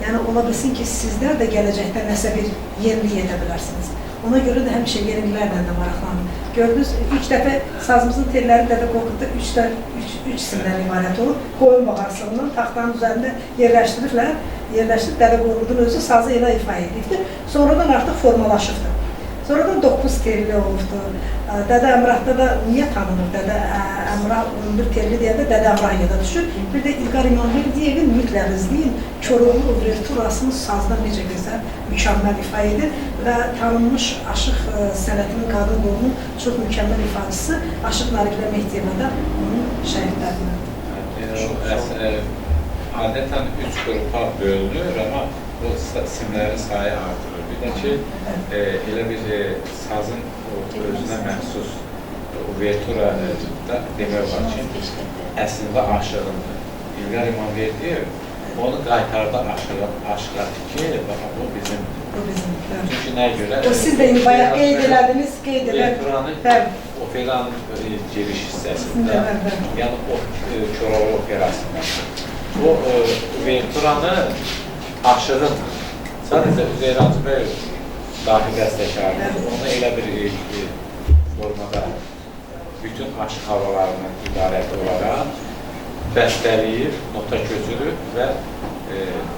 Yəni ola bilsin ki, sizlər də gələcəkdə nəsə bir yenilik edə bilərsiniz. Ona görə də həmişə yeniliklərlə də maraqlanın. Gördünüz, ilk dəfə sazımızın telləri Dədə Qorqudda 3 isimdən ibarət olub. Qoyun bağırsığından taxtanın üzərində yerləşdirib Dədə Qorqudun özü sazı elə ifa edibdir. Sonradan artıq formalaşıbdır. Sonradan 9 telli olubdur. Dədə Əmrahda da niyə tanınır? Dədə Əmrah 11 telli deyəndə Dədə Əmrah yada düşür. Bir də İlqar İmamverdiyevin mütləq izləyin. Koroğlu Uverturasını sazda necə gözəl, mükəmməl ifa edir və tanınmış Aşıq sənətinin qadın qolunun çox mükəmməl ifadəsi Aşıq Nargilə Mehdiyevə də onun şəhidlərindən. Adətən 3 qrupa bölünür, amma o simlərin sayı artırır. Bir də ki, elə bir sazın özünə məxsus uvertura da demək var ki, əslində aşığındır. İlqar İmamverdiyev onu qaytarda aşığa ki, bu bizimdir. Çünki nəyə görə? O siz də bayaq qeyd elədiniz, operanın giriş hissəsində, yəni o Koroğlu operasında. O uverturanı aşığındır. Sadəcə Üzeyir Hacıbəy dahi bəstəkardır. Onu elə bir formada bütün aşıq havalarından ibarət olaraq bəstələyib, nota köçürüb və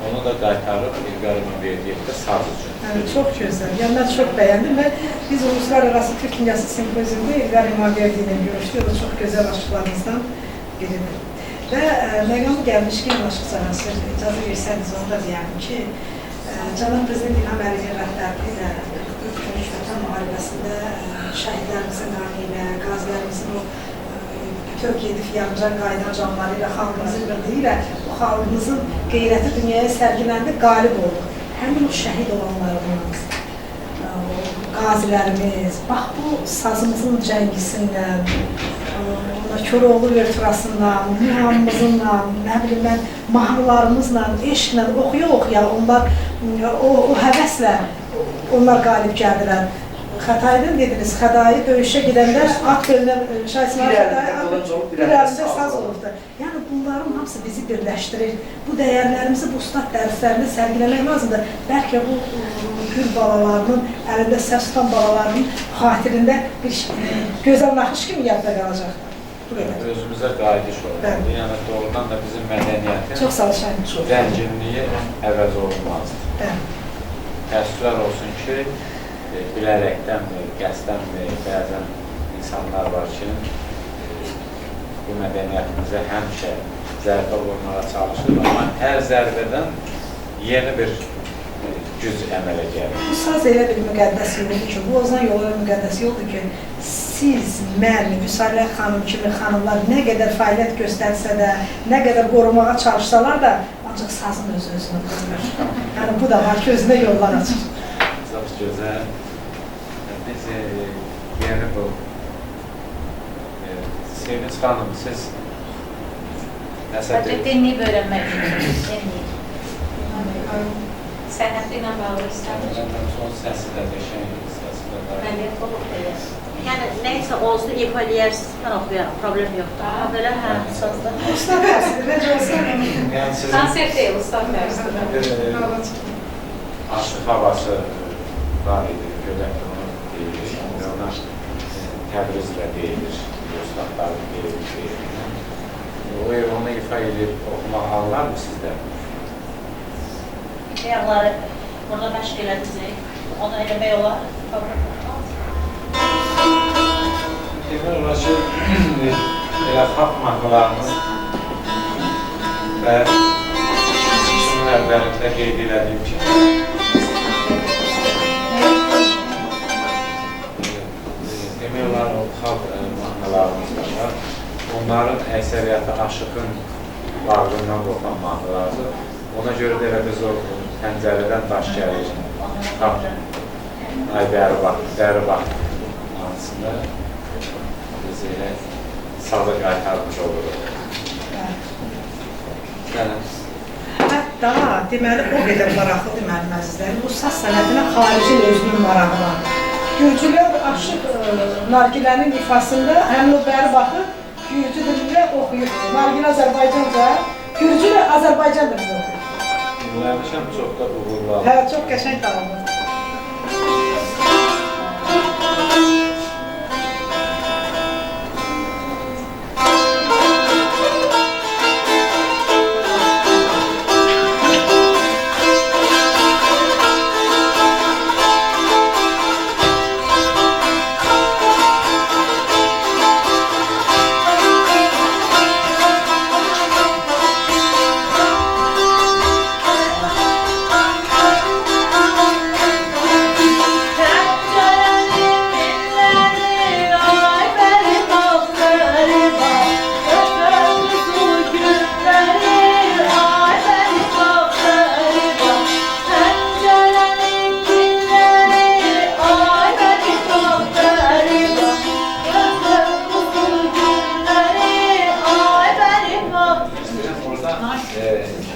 onu da qaytarıb İlqar İmamverdiyevdə saz üçün. Çox gözəl. Yəni mən çox bəyəndim və biz Uluslararası Türk Dünyası Simpoziumda İlqar İmamverdiyev ilə görüşdük. O da çox gözəl aşıqlarımızdan biridir. Və məqamı gəlmişkən aşıq sənəsi icazə versəniz onu da deyəm ki, Cənab Prezident İlham Əliyevin rəhbərliyi ilə 44 günlük Vətən müharibəsində şəhidlərimizin qanı ilə, qazilərimizin o bütöv gedib yanıcan qayıdan canları ilə, xalqımızın birliyi ilə bu xalqımızın qeyrəti dünyaya sərgiləndə qalib oldu. Həmin o şəhid olanlarımız, qazilərimiz, bax bu sazımızın cəngisindən, Koroğlu Uverturasından, muhamımızınla, nə bilim mən, mahnılarımızla, eşqlə, oxuya-oxuya onlar o həvəslə onlar qalib gəldilər. Xətayidən dediniz, Xədayı döyüşə gedəndə at bölünə Şahsınlar Xədayı bir əlində saz olubdur. Yəni bunların hamısı bizi birləşdirir. Bu dəyərlərimizi bu ustad dərslərində sərgiləmək lazımdır. Bəlkə bu gül balalarının, əlində səs tutan balalarının xatirində bir gözəl naxış kimi yadda qalacaq. Özümüzə qayıdış olur. Yəni doğrudan da bizim mədəniyyətin zənginliyi əvəz olunmazdır. Təəssüflər olsun ki, bilərəkdənmi, qəsdənmi, bəzən insanlar var ki, bu mədəniyyətimizə həmişə zərbə vurmağa çalışır, amma hər zərbədən yeni bir güc əmələ gəlir. Bu saz elə bir müqəddəs yoldur ki, bu ozan yolu müqəddəs yoldur ki, siz, mən, Vüsalə xanım kimi xanımlar nə qədər fəaliyyət göstərsə də, nə qədər qorumağa çalışsalar da, ancaq sazın özünü qoyur. Yəni bu da var ki, özünə yollar açır. Çox gözəl. Biz yeni bu Sevinç xanım, siz nəsə dinləyib öyrənmək üçün. Sənətlə ilə bağlı istədir. Son səsi də qəşəng, səsi də var. Əməliyyat olub belə. Yəni, nəysə olsun, ifa eləyərsiniz, mən oxuyarım, problem yoxdur. Amma belə hə, sözdə. Ustad dərsidir, necə olsa. Konsert deyil, ustad dərsidir. Aşıq havası var idi, görək onu deyilir. Ona Təbrizlə deyilir, ustadları deyilir. Onu ifa edib oxumaq alırlar mı sizdə? Ayaqları burada məşq elədiniz, onu eləmək olar. Demək olar ki, elə xalq mahnılarının və şunun əvvəlində qeyd elədiyim kimi demək olar o xalq mahnılarımız var. Onların əksəriyyəti aşığın varlığından qopan mahnılardır. Ona görə də elə biz o pəncərədən daş gəlir. Ay dəri vaxt hansında biz elə saza qaytarmış oluruq. Hətta deməli o qədər maraqlıdır mənim əzizlərim. Bu saz sənətinə xaricin özünün marağı var. Gürcülər Aşıq Nargilənin ifasında həmin o bəri baxıb Gürcü dilində oxuyur. Nargilə Azərbaycanca, Gürcü də Azərbaycan dilində oxuyur. Dinləmişəm, çox da uğurlu aldım. Hə, çox qəşəng dağıldı.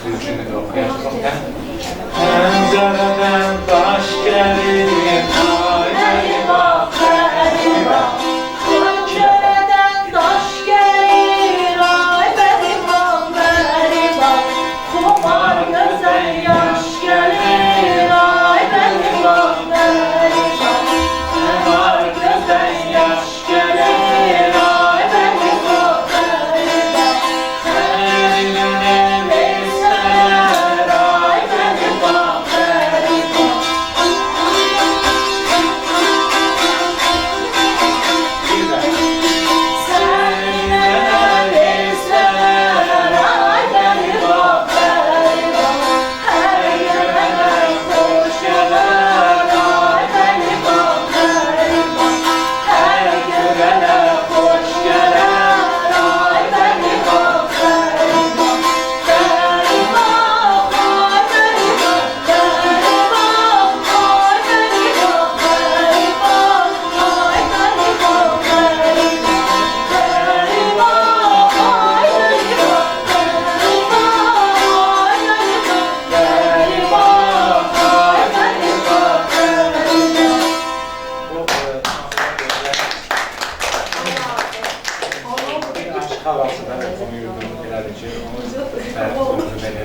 Türkünü okuyacağım. Pencereden taş gelir, ay beni bak, beni bak. Pencereden taş gelir, ay beni bak, beni bak. Kumar gözden yaş gelir, ay beni bak, beni bak. Kumar gözden yaş gelir, ay beni bak, beni bak. Eline verseler, ay beni bak, beni bak. Aşk havası da onu yurdum elədi ki, onu sözüm elə.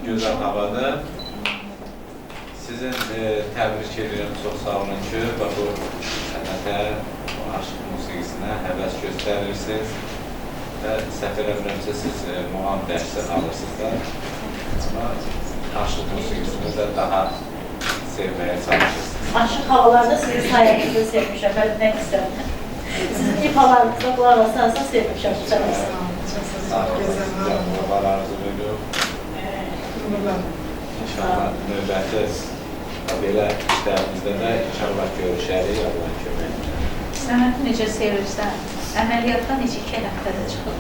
Gözəl havadır. Sizin təbrik edirəm, çox sağ olun ki, bu sənətə, bu aşıq musiqisinə həvəs göstərirsiniz və səhv eləmirəmsə siz muğam dərsi alırsınız da. Amma aşıq musiqisini də daha sevməyə çalışırsınız. Aşıq havalarda sizin sayənizdə sevmişəm, mən nə istəyəm. Sizin ifalarınızda qulaq asarsa sevmişəm. Sağ olun, havalarınızı bölüyorum. İnşallah növbəti belə işlərimizdə də inşallah görüşərik, Allah'ın köməyi. Sənəti necə sevirsən? Əməliyyatdan necə 2 həftədə çıxıb?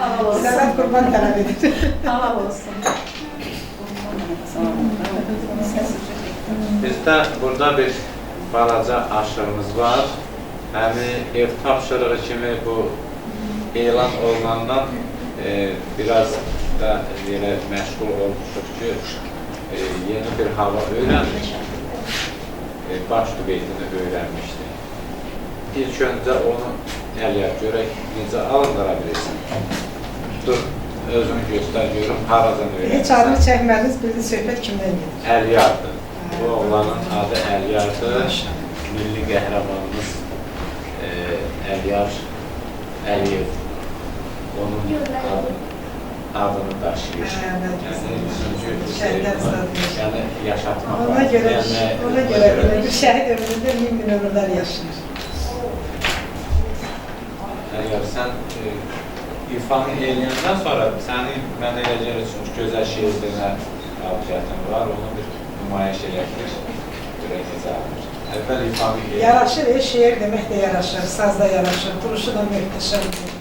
Halal olsun. Sənət qurban tələb edir. Halal olsun. Bizdə burada bir balaca aşığımız var. Həmin ev tapşırığı kimi bu elan olunandan biraz da elə məşğul olmuşuq ki, yeni bir hava öyrəndik, baş duvetini öyrənmişdik. İlk öncə onu əliyər görək, necə alındıra bilirsin. Dur, özünü göstər görüm, haradan öyrənmişsən. Heç adını çəkmədiniz, bildi söhbət kimdən gedir? Əliyardır. Bu oğlanın adı Əliyardır. Milli qəhrəmanımız Əliyar Əliyev. Onun adı adını daşıyır. Şəhidlər stadı. Yəni yaşatmaq Ona görə, Yəni, belə bir şəhid ömründə 1000 ömürlər yaşayır. Əgər sən ifanı eləyəndən sonra səni mən elə gəlir çünki gözəl şeirlərinə qabiliyyətin var, onu bir nümayiş eləkdir, görək necə alır. Əvvəl ifanı eləyir. Yaraşır, şeir demək də yaraşır, saz da yaraşır, duruşu da möhtəşəmdir.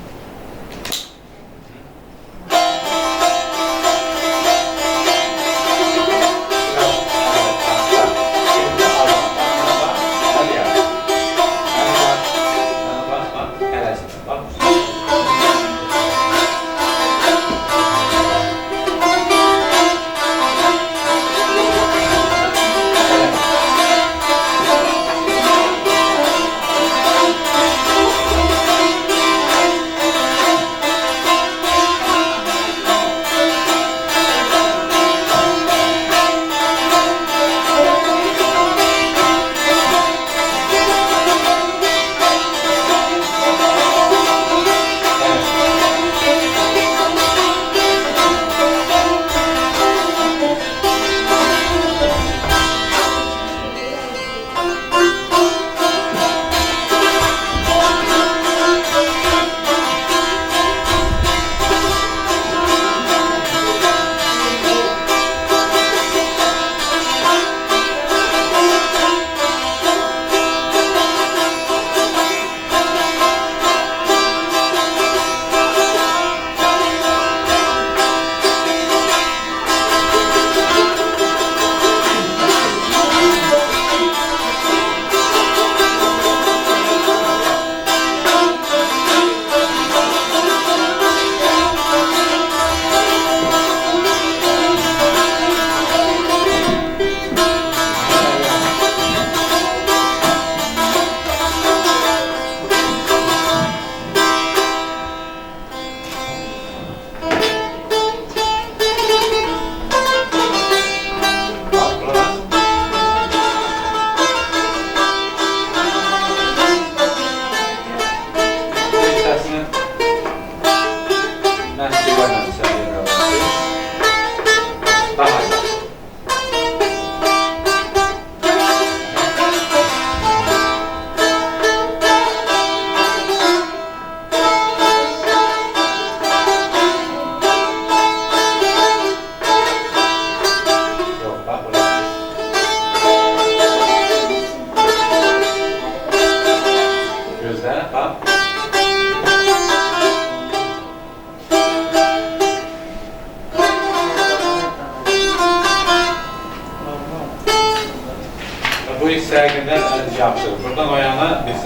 Bu sərgindən yaxşıdır. Buradan o yana biz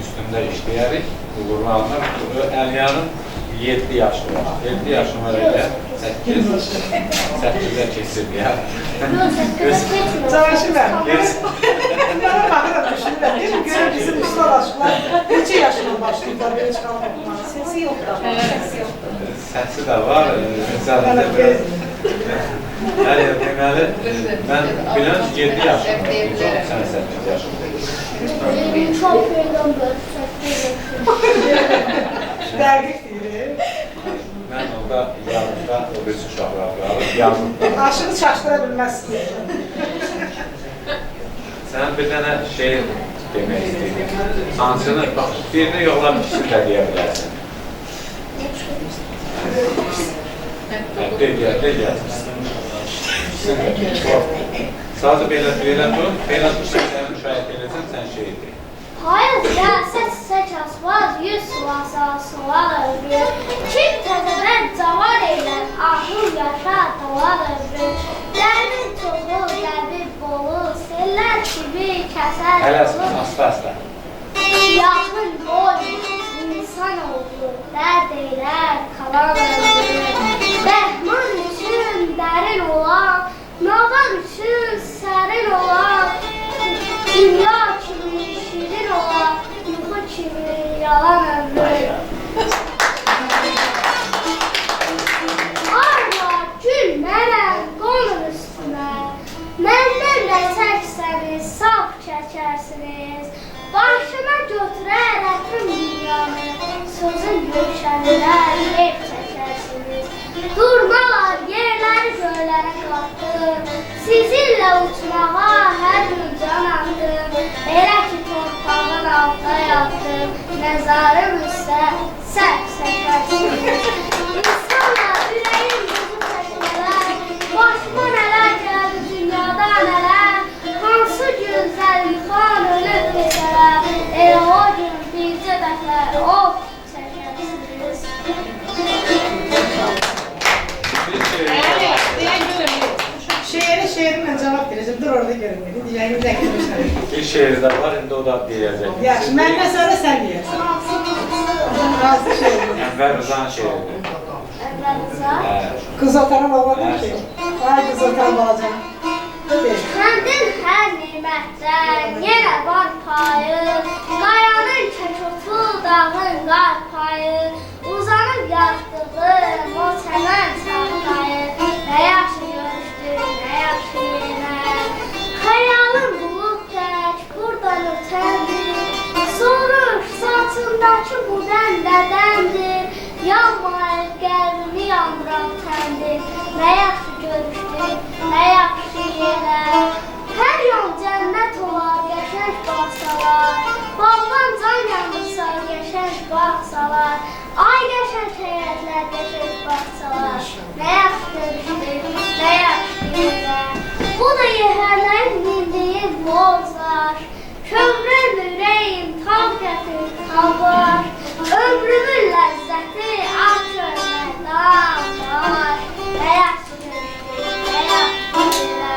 üstündə işləyərik, uğurlu alınır. Əlyanın 7 yaşı var. 7 yaşım var elə, 8-ə keçib ya. Cavaşı mən. Bana baxıram, düşünürəm. Deyim, görür bizim ustad aşıqlar neçə yaşına başlayıblar, belə çıxalım oxumağa. Sesi yoxdur. Səsi də var, zəlində biraz. Yəni, deməli, mən bilən 7 yaşım var, sən 8 yaşım var. Çok peygamber, Dəqiq deyir. Mən orada yanımda o bir uşaqlar var, yanımda. Aşını çaşdıra bilməzsin. Sən bir dənə şey demək istəyirəm. Hansını, bax, birini yoxla, ikisini də deyə bilərsən. Deyəcəksin. Sadəcə belə dur, belə dur, sən müşahidə edəcəksən, sən şey edin. hayır ya ses asmaz, yüz sular ömrü. Kim təzədən cavan eylər, ahıl yaşa dolar ömrü. Dərin çoxu, qəlbi bolu, sellər kimi kəsər Hələsin, yolu. asta. Yaxın boy, insan oldu, dərd eylər, kalan ömrü. Bəhman üçün dərin olan, nadan üçün sərin olan, dünya kimi şirin olan, yuxu kimi yalan ömrü. Arma gülmərəm, qonur üstümə, məndən də çəksəniz, saf çəkərsiniz. Başıma götürər ətim dünyanı, sözün gülşənlər ev çəkərsiniz. ilə uçmağa hər gün can atdım. Elə ki torpağın altında yattım, məzarım üstə səhv səhvəsiniz. İnsanlar ürəyim buzu çəkmələr, başıma nələr gəldi dünyada nələr, hansı gözəl yıxan ölüb desələr, elə o gün bircə dəfə of çəkərsiniz. Şeirinlə cavab verəcəm. Dur orada görünmür. Deyəyin rəqəmişlər. Bir şeir də var, indi o da deyəcək. Yaxşı, məndən sonra sən deyərsən. Razı şeirin. Ənvər Rızan şeiridir. Əvvəlcə. Qız otaran olmadım ki. Ay qız otaran olacaq. Kəndin hər nimətdən yenə var payı, qayanın kəkotu, dağın qar payı, uzanıb yatdığım o çəmən çarpayı, nə yaxşı görüşdük, nə yaxşı yenə. Xəyalım bulud tək, buradan ötəndir, soruş saçındakı bu dəndədəndir, yanmayıb qəlbimi yandıran təndir, nə yaxşı görüşdük, nə yaxşı yenə. Hər yol cənnət olar, qəşəng baxsalar, bağdan can yanırsa, qəşəng baxsalar, ay qəşəng həyətlər, qəşəng baxsalar, nə yaxşı görüşdük, nə yaxşı yenə. Bu da yəhərlərin bildiyim bozlar, kövrən ürəyim tam gətir tabar, ömrümün ləzzəti ağ körmədən var, nə yaxşı görüşdük, nə yaxşı yenə.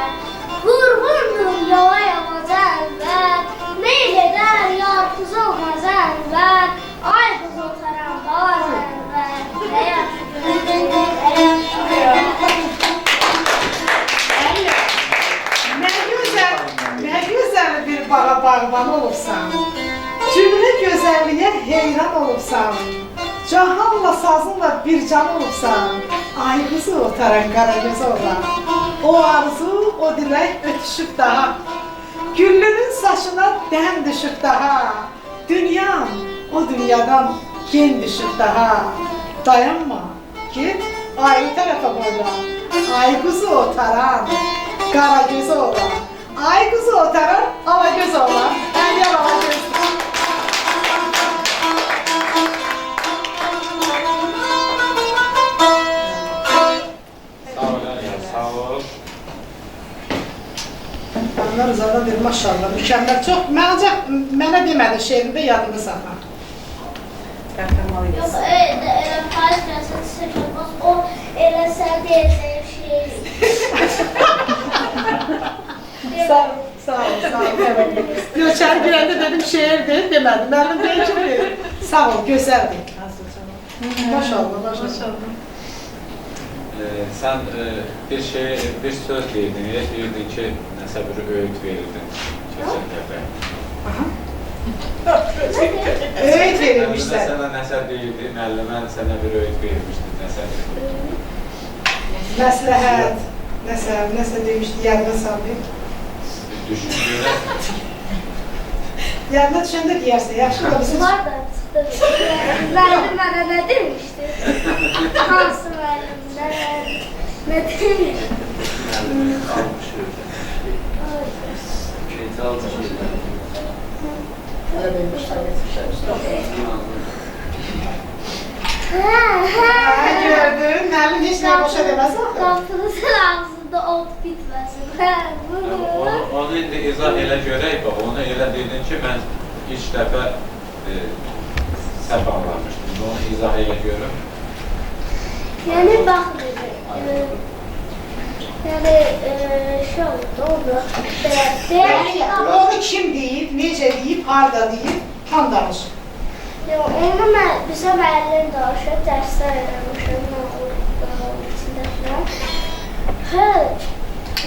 Vurğundum yola yamaca əlbət, meyl edər yarpuz olmaz əlbət, ay qız otaran balaz əlbət, nə yaxşı görüşdük, nə yaxşı yenə. Nə gözəl bir bağa bağban olubsan, cümlə gözəlliyə heyran olubsan, cahanla sazınla bir can olubsan, ay qızı otaran qara gözü olan, o arzu, o dilək ötüşüb daha, güllünün saçına dən düşüb daha, dünyam o dünyadan gen düşüb daha, dayanma, git ayrı tərəfə boyla, ay qızı otaran qara gözü olan, ay qızı otaran ala göz olan, əliyar ala göz. Sağ ol, Əliyar, sağ ol. Onlar uzaqdan deyir, maşallah, mükəmməl, çox, mənə demədi şeirində yadını saxla. Yox, elə Paris Prensesi olmaz, o elə sən deyəcək şey. Sağ ol, evet. Göçər girəndə dedim şeirdir, demədim, mənim deyil ki, sağ ol, gözəldir. Maşallah, maşallah. Sən bir söz deydin, deyirdin ki, nəsə bir öğüt verirdin keçən dəfə. Öğüt verilmişlər. Sənə nəsə deyirdi, müəllimən sənə bir öğüt verilmişdi, nəsə deyirdi. Məsləhət, nəsə demişdi, yadına sallayım. Düşündüyünə. Yadına düşəndə deyərsən, yaxşı da bizim... Var da çıxdı. Müəllim mənə nə demişdi? Hansı müəllimdən? Nə demişdi? Almış öyle. Şeyti almış öyle. Öyle demiş, tabii. Gördün, müəllim heç nə boşa deməz axı. Qapınızın ağzında ot bitməsin. Onu indi izah elə görək, bax, onu elə dedin ki, mən ilk dəfə səhv anlamışdım. Onu izah elə görüm. Yəni, bax, yəni, şey oldu, Onu kim deyib, necə deyib, harada deyib, tam danış. onu bizə müəllim danışıb, dərslər eləmişəm,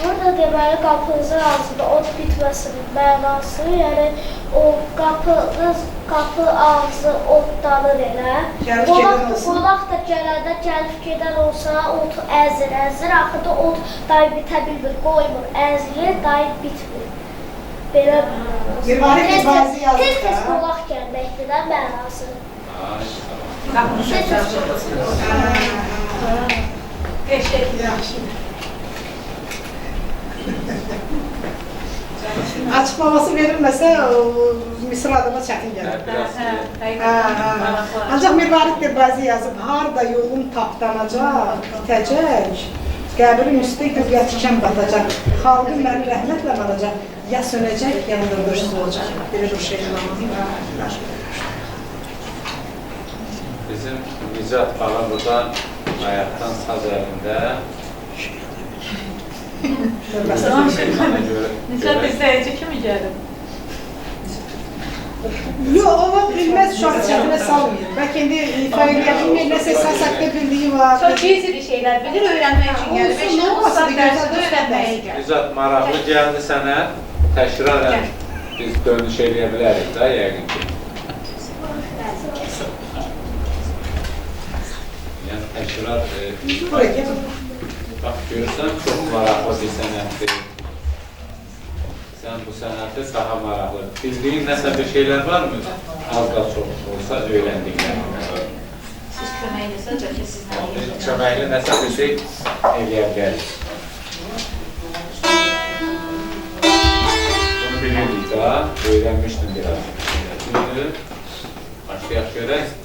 burada deməli qapınızın ağzında ot bitməsin mənası, yəni o qapı ağzı otlanır elə. Qolaq da gələndə gəlib gedən olsa otu əzir, axırda ot dayı bitə bilmir, qoymur, əzilir, dayı bitmir. Belə Tez qolaq gəlməkdir də mənası. Yaxşı. Açıqlaması verilməsə, Misir adama çətin gəlir. Ancaq Mirvarid Dilbazi yazıb, harda yolun tapdanacaq, bitəcək, qəbrin üstü göqə tikan batacaq, xalqın məni rəhmətlə alacaq, ya sönəcək, ya öldürsüz olacaq. Belə bir şey var. Bizim Nicat Ağa burada hayatdan saz əlində Nicat izləyici kimi gəlir. Yox, ola bilməz, uşağı çətinə salmayır. Bəlkə indi ifa eləyə bilmir, nəsə əsas haqqda bildiyi var. Çox gizli şeylər bilir, öyrənmək üçün gəlir. Olsun, nə olmasa da gözəl öyrənməyə gəlir. Nicat, maraqlı gəldi sənə, təkrarən biz dönüş eləyə bilərik də, yəqin ki. Yəni, təkrar, Buraya gəl. bax, görürsən, çox maraqlı bir sənətdir. Sən bu sənətdə daha maraqlı. Bildiyin nəsə bir şeylər var mı? Az da çox olsa öyrəndiklərindən. Siz köməklisə, ki, sizlə eləyəcək. Köməkli nəsə bir şey eləyə bilərik. Bunu bilirdik də, öyrənmişdim biraz. Şimdi, başlayaq görək.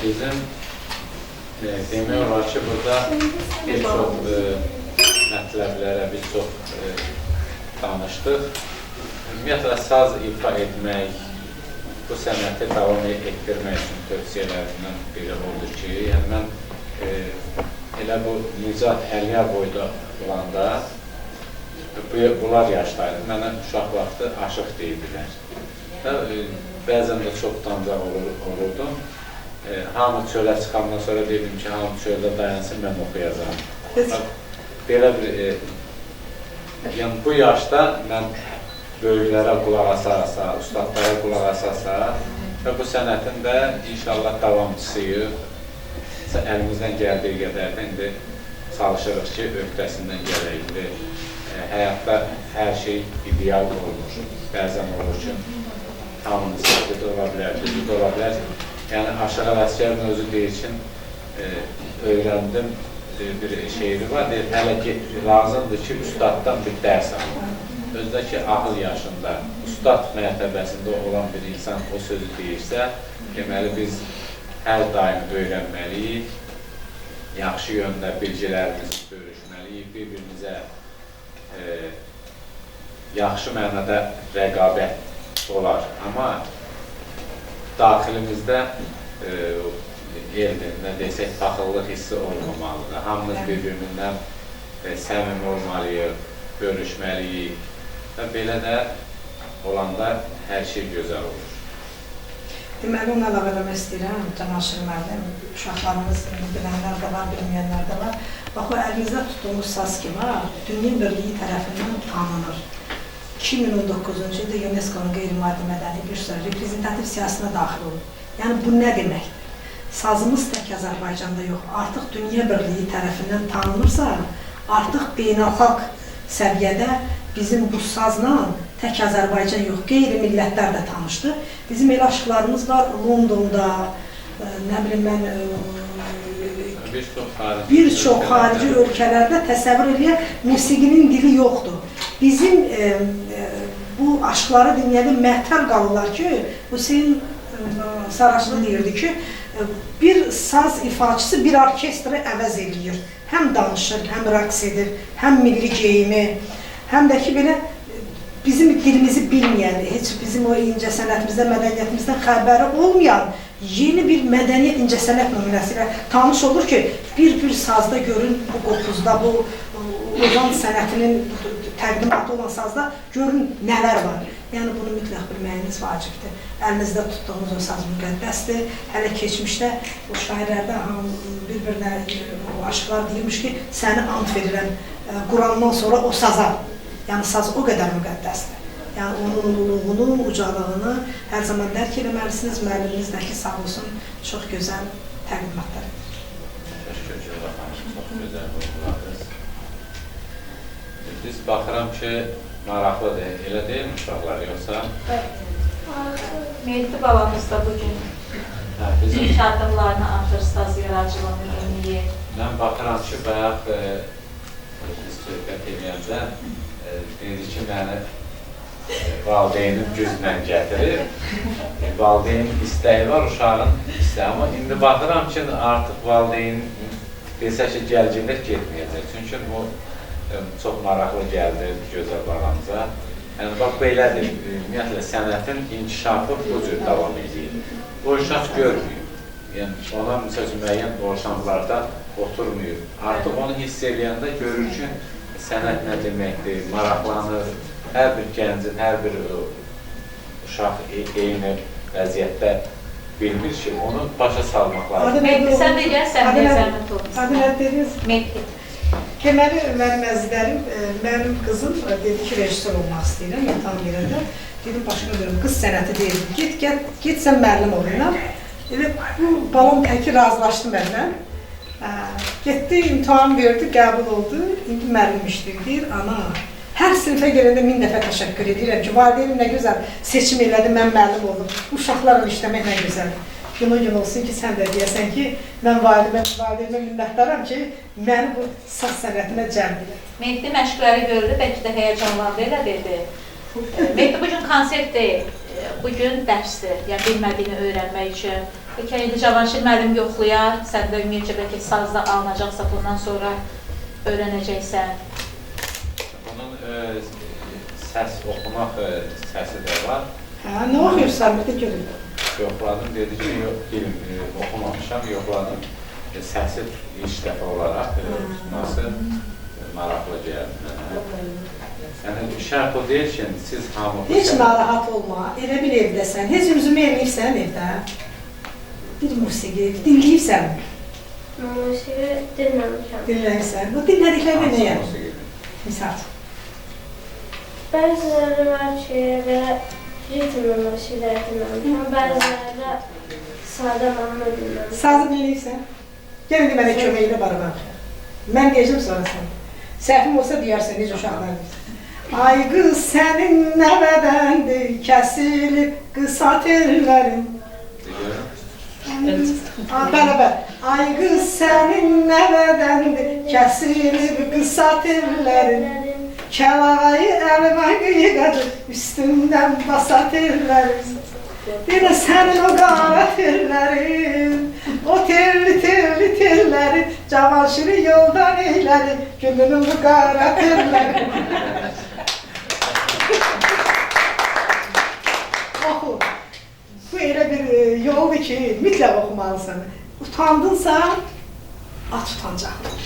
Bizim demək olar ki, burada bir çox mətləblərə, bir çox danışdıq. Ümumiyyətlə, saz ifa etmək, bu sənəti davam etdirmək üçün tövsiyələrindən biri oldu ki, yəni mən elə bu Nicat Əliyə boyda olanda, bunlar yaşdaydı, mənə uşaq vaxtı aşıq deyildilər. Bəzən də çox utancaq olurdum. Hamı çölə çıxandan sonra dedim ki, hamı çöldə dayansın, mən oxuyacağım. Belə bir, yəni bu yaşda mən böyüklərə qulaq asarsa, ustadlara qulaq asarsa və bu sənətin də inşallah davamçısıyıq. Əlimizdən gəldiyi qədər də indi çalışırıq ki, öhdəsindən gələkdir. Həyatda hər şey ideal olmur. Bəzən olur ki, hamının səhvəti ola bilər, düzü də ola bilər. Yəni, Aşıq Ələsgərin özü deyir ki, öyrəndim bir şeiri var, deyir, hələ ki, lazımdır ki, üstaddan bir dərs alın. Özdəki ağıl yaşında, ustad mərtəbəsində olan bir insan o sözü deyirsə, deməli, biz hər daim öyrənməliyik, yaxşı yöndə bilgilərimizi bölüşməliyik, bir-birimizə yaxşı mənada rəqabət olar. Amma daxilimizdə elmində desək, paxıllıq hissi olmamalıdır. Hamımız bir-birindən səmimi olmalıyıq, bölüşməliyik və belə də olanda hər şey gözəl olur. Deməli, ona əlavə eləmək istəyirəm, Cavanşir müəllim, uşaqlarımız bilənlər də var, bilməyənlər də var. Bax, o əlinizdə tutduğunuz saz ki var, Dünya Birliyi tərəfindən tanınır. 2019-cu ildə UNESCO-nun qeyri-maddi mədəni güclər reprezentativ siyasətine daxil olur. Yəni, bu nə deməkdir? Sazımız tək Azərbaycanda yox, artıq Dünya Birliyi tərəfindən tanınırsa, artıq beynəlxalq səviyyədə bizim bu sazla tək Azərbaycan yox, qeyri-millətlər də tanışdı. Bizim elə aşıqlarımız var Londonda, nə bilim mən, bir çox xarici ölkələrdə təsəvvür edən musiqinin dili yoxdur. Bizim bu aşıqları dinləyəndə məhtəl qalırlar ki, Hüseyin Saraçlı deyirdi ki, bir saz ifaçısı bir orkestri əvəz edir. Həm danışır, həm rəqs edir, həm milli geyimi, həm də ki, belə bizim dilimizi bilməyən, heç bizim o incəsənətimizdən, mədəniyyətimizdən xəbəri olmayan yeni bir mədəniyyət incəsənət nümunəsi ilə tanış olur ki, bir sazda görün, bu qopuzda, bu Ozan sənətinin təqdimatı olan sazda görün nələr var. Yəni, bunu mütləq bilməyiniz vacibdir. Əlinizdə tutduğunuz o saz müqəddəsdir. Hələ keçmişdə o şairlərdə bir-birinə aşıqlar deyilmiş ki, səni ant verirəm Qurandan sonra o saza. Yəni, saz o qədər müqəddəsdir. Yəni, onun ululuğunu, ucalığını hər zaman dərk eləməlisiniz. Müəlliminiz də ki, sağ olsun, çox gözəl təqdimatlar. Təşəkkür edirəm, çox gözəl oldular. Biz baxıram ki, maraqlıdır, elə deyil uşaqlar, yoxsa? Mehdi babamız da bugün ilk adımlarını atır saz yaradıcılığını yeniyi. Mən baxıram ki, bayaq biz söhbət edəndə dedi ki, məni valideynin güclə gətirir. Valideynin istəyi var, uşağın istəyi. Amma indi baxıram ki, artıq valideynin desə ki, gəlginlik getməyəcək. Çünki bu çox maraqlı gəldi gözəl bağlamıza. Yəni, bax, belədir, ümumiyyətlə, sənətin inkişafı bu cür davam edir. O uşaq görmüyor. Yəni, ona müəyyən ortamlarda oturmuyor. Artıq onu hiss edəndə görür ki, sənət nə deməkdir, maraqlanır. Hər bir gəncin, hər bir uşaq eyni vəziyyətdə bilmir ki, onu başa salmaq lazım. Mehdi, sən də gəl, sən də zəhmət olmuşsun. Adı nə dediniz? Mehdi. Deməli, mənim əzizlərim, mənim qızım dedi ki, rejissor olmaq istəyirəm, imtahan verəndə. Dedim, başına dönüm, qız sənəti deyildim, get sən müəllim oluyla. Elə bu balon təki razılaşdı məndən. Getdi, imtahan verdi, qəbul oldu, indi müəllim işləyir. Ana, hər sinifə gələndə 1000 dəfə təşəkkür edirəm ki, valideynim nə gözəl seçim elədi, mən müəllim oldum. Uşaqlarla işləmək nə gözəldir. Gün olsun ki, sən də deyəsən ki, mən valideynimə minnətdaram ki, məni bu saz sənətinə cəlb edir. Mehdi məşqləri gördü, bəlkə də həyəcanlandı, elə dedi. Mehdi bugün konsert deyil, bugün dərsdir, yəni bilmədiyini öyrənmək üçün. Bəlkə indi Cavanşir müəllim yoxlayar, sən də ümumiyyətcə bəlkə sazda alınacaqsa, bundan sonra öyrənəcəksən. Bunun səs oxumaq səsi də var. Hə, nə oxuyursan, bir də görün. Yoxladım, dedi ki, oxumamışam, yoxladım. Səsi ilk dəfə olaraq tutması maraqlı gəldi mənə. Yəni, şərt o deyil ki, siz hamı... Heç narahat olma, elə bil evdəsən, heç üzümü eləyibsən evdə. Bir musiqi, dinləyibsən mi? Musiqi dinləmişəm. Dinləmişsən. Bu dinlədiklərdə nə yəni? Misal. Bəziləri var ki, belə ritmli şeylər dinləmişəm, bəziləri də sadə mahnı dinləmişəm. Sazı dinləyibsən? Gəlin mənə kömək elə barabar. Mən deyəcəm sonra sən. Səhvim olsa deyərsən, necə uşaqlar deyirsən. Ay qız sənin nəvədəndir, kəsilib qısa tellərin. Bərabər. Ay qız sənin nəvədəndir, kəsilib qısa tellərin. Kəlağayı əlimə qıyıqadır, üstündən basa tellərin. Bir də sənin o qara tellərin, o telli tellərin, Cavanşiri yoldan eylərin, gününün bu qara tellərin. Oxu, bu elə bir yoldur ki, mütləq oxumalısan. Utandınsa, at utancaq.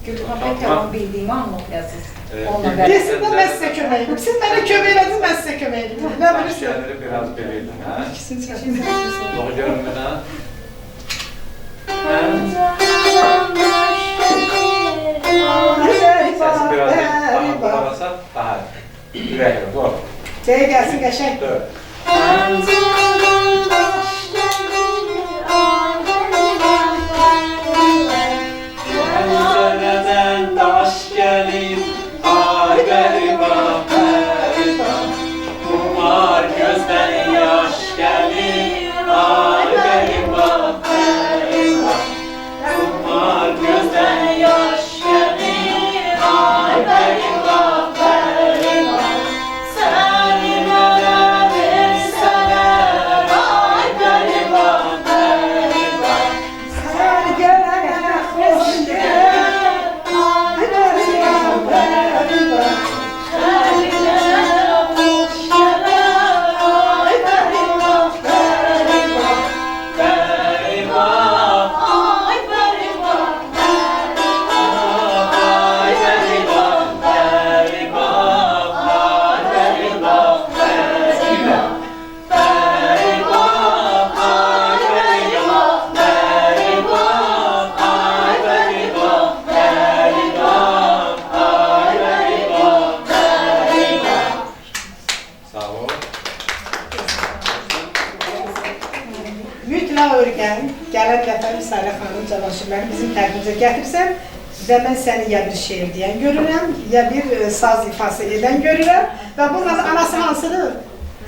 Gülxan, bəlkə onu bildiyimi anlatmayasınız. Desin də mən sizə kömək edim. Siz mənə kömək ediniz, mən sizə kömək edim. Nə bilirsiniz? Başları biraz belirdim, hə? İkisini çəkdim. Doğru görünmeden. Sesi biraz daha kullanırsa daha yürekli. Doğru. C'ye gelsin qəşəng. Dört. Pencereden taş gelir, ay gariban, gariban. Kumar gözden yaş gelir, ay gariban, gariban. Kumar gözden yaş gelir, ay gariban, gariban. Seni bana verseler, ay gariban, gariban. Sen gelene hoş gel. Ay gariban, gariban. Mütləq öyrən, gələn dəfə Müsalə xanım Cavanşirləri bizim tərəfimizə gətirsən və mən səni ya bir şeir deyən görürəm, ya bir saz ifası edən görürəm və bunun anası hansıdır?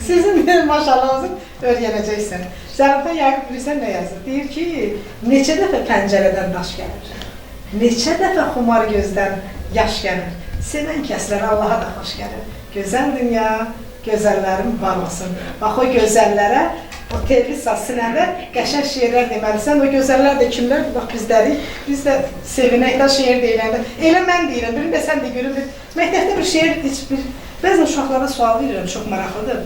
Sizin maşallahınızı öyrənəcəksən. Zərifə Yaqub bilirsən nə yazır? Deyir ki, neçə dəfə pəncərədən daş gəlir, neçə dəfə xumar gözdən yaş gəlir, sevən kəslər Allaha da xoş gəlir. Gözəl dünya, gözəllərin var olsun. Bax o gözəllərə, o telli saz sinəndə qəşəng şeirlər deməlisən. O gözəllər də kimlər? Bax bizlərik. Biz də sevinək də şeir deyiləndə. Elə mən deyirəm, bilim də sən de görüm. Məktəbdə bir şeir, bəzən uşaqlara sual verirəm, çox maraqlıdır.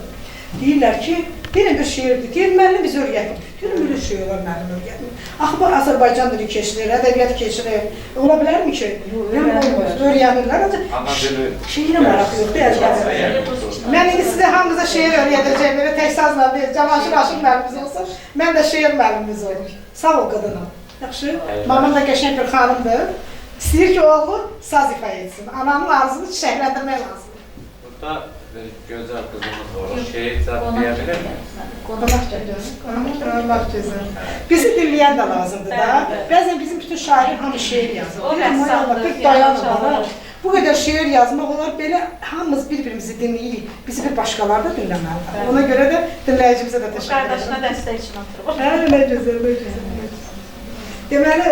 Deyirlər ki, deyirəm bir şeirdir. Deyir, müəllim bizi öyrətin. Deyirəm, öyle şey olar müəllim öyrətin. Axı, bu Azərbaycan dili keçirir, ədəbiyyat keçirir. Ola bilərmi ki? Öyrənirlər. Şeirə maraq yoxdur, əzbərdir. Mən indi sizə hamınıza şeir öyrədəcəyim, belə tək sazla deyil, Cavanşir Aşıq müəllimimiz olsun, mən də şeir müəllimimiz olur. Sağ ol qadınım. Yaxşı, mamam da qəşəng bir xanımdır. İstəyir ki, oğlu saz ifa etsin. Anamın arzunu çiçəkləndirmək lazımdır. Burada gözəl qızımız var, şeir deyə Allah gözəl. Bizi dinləyən də lazımdır da. Bəzən bizim bütün şair hamı şeir yazır. Bir dayanır. Bu qədər şeir yazmaq olar, belə hamımız bir-birimizi dinləyirik, bizi bir başqaları da dinləməlidir. Ona görə də dinləyicimizə də təşəkkür edirəm. Qardaşına dəstək üçün oturur. Nə gözəl, nə gözəl. Deməli,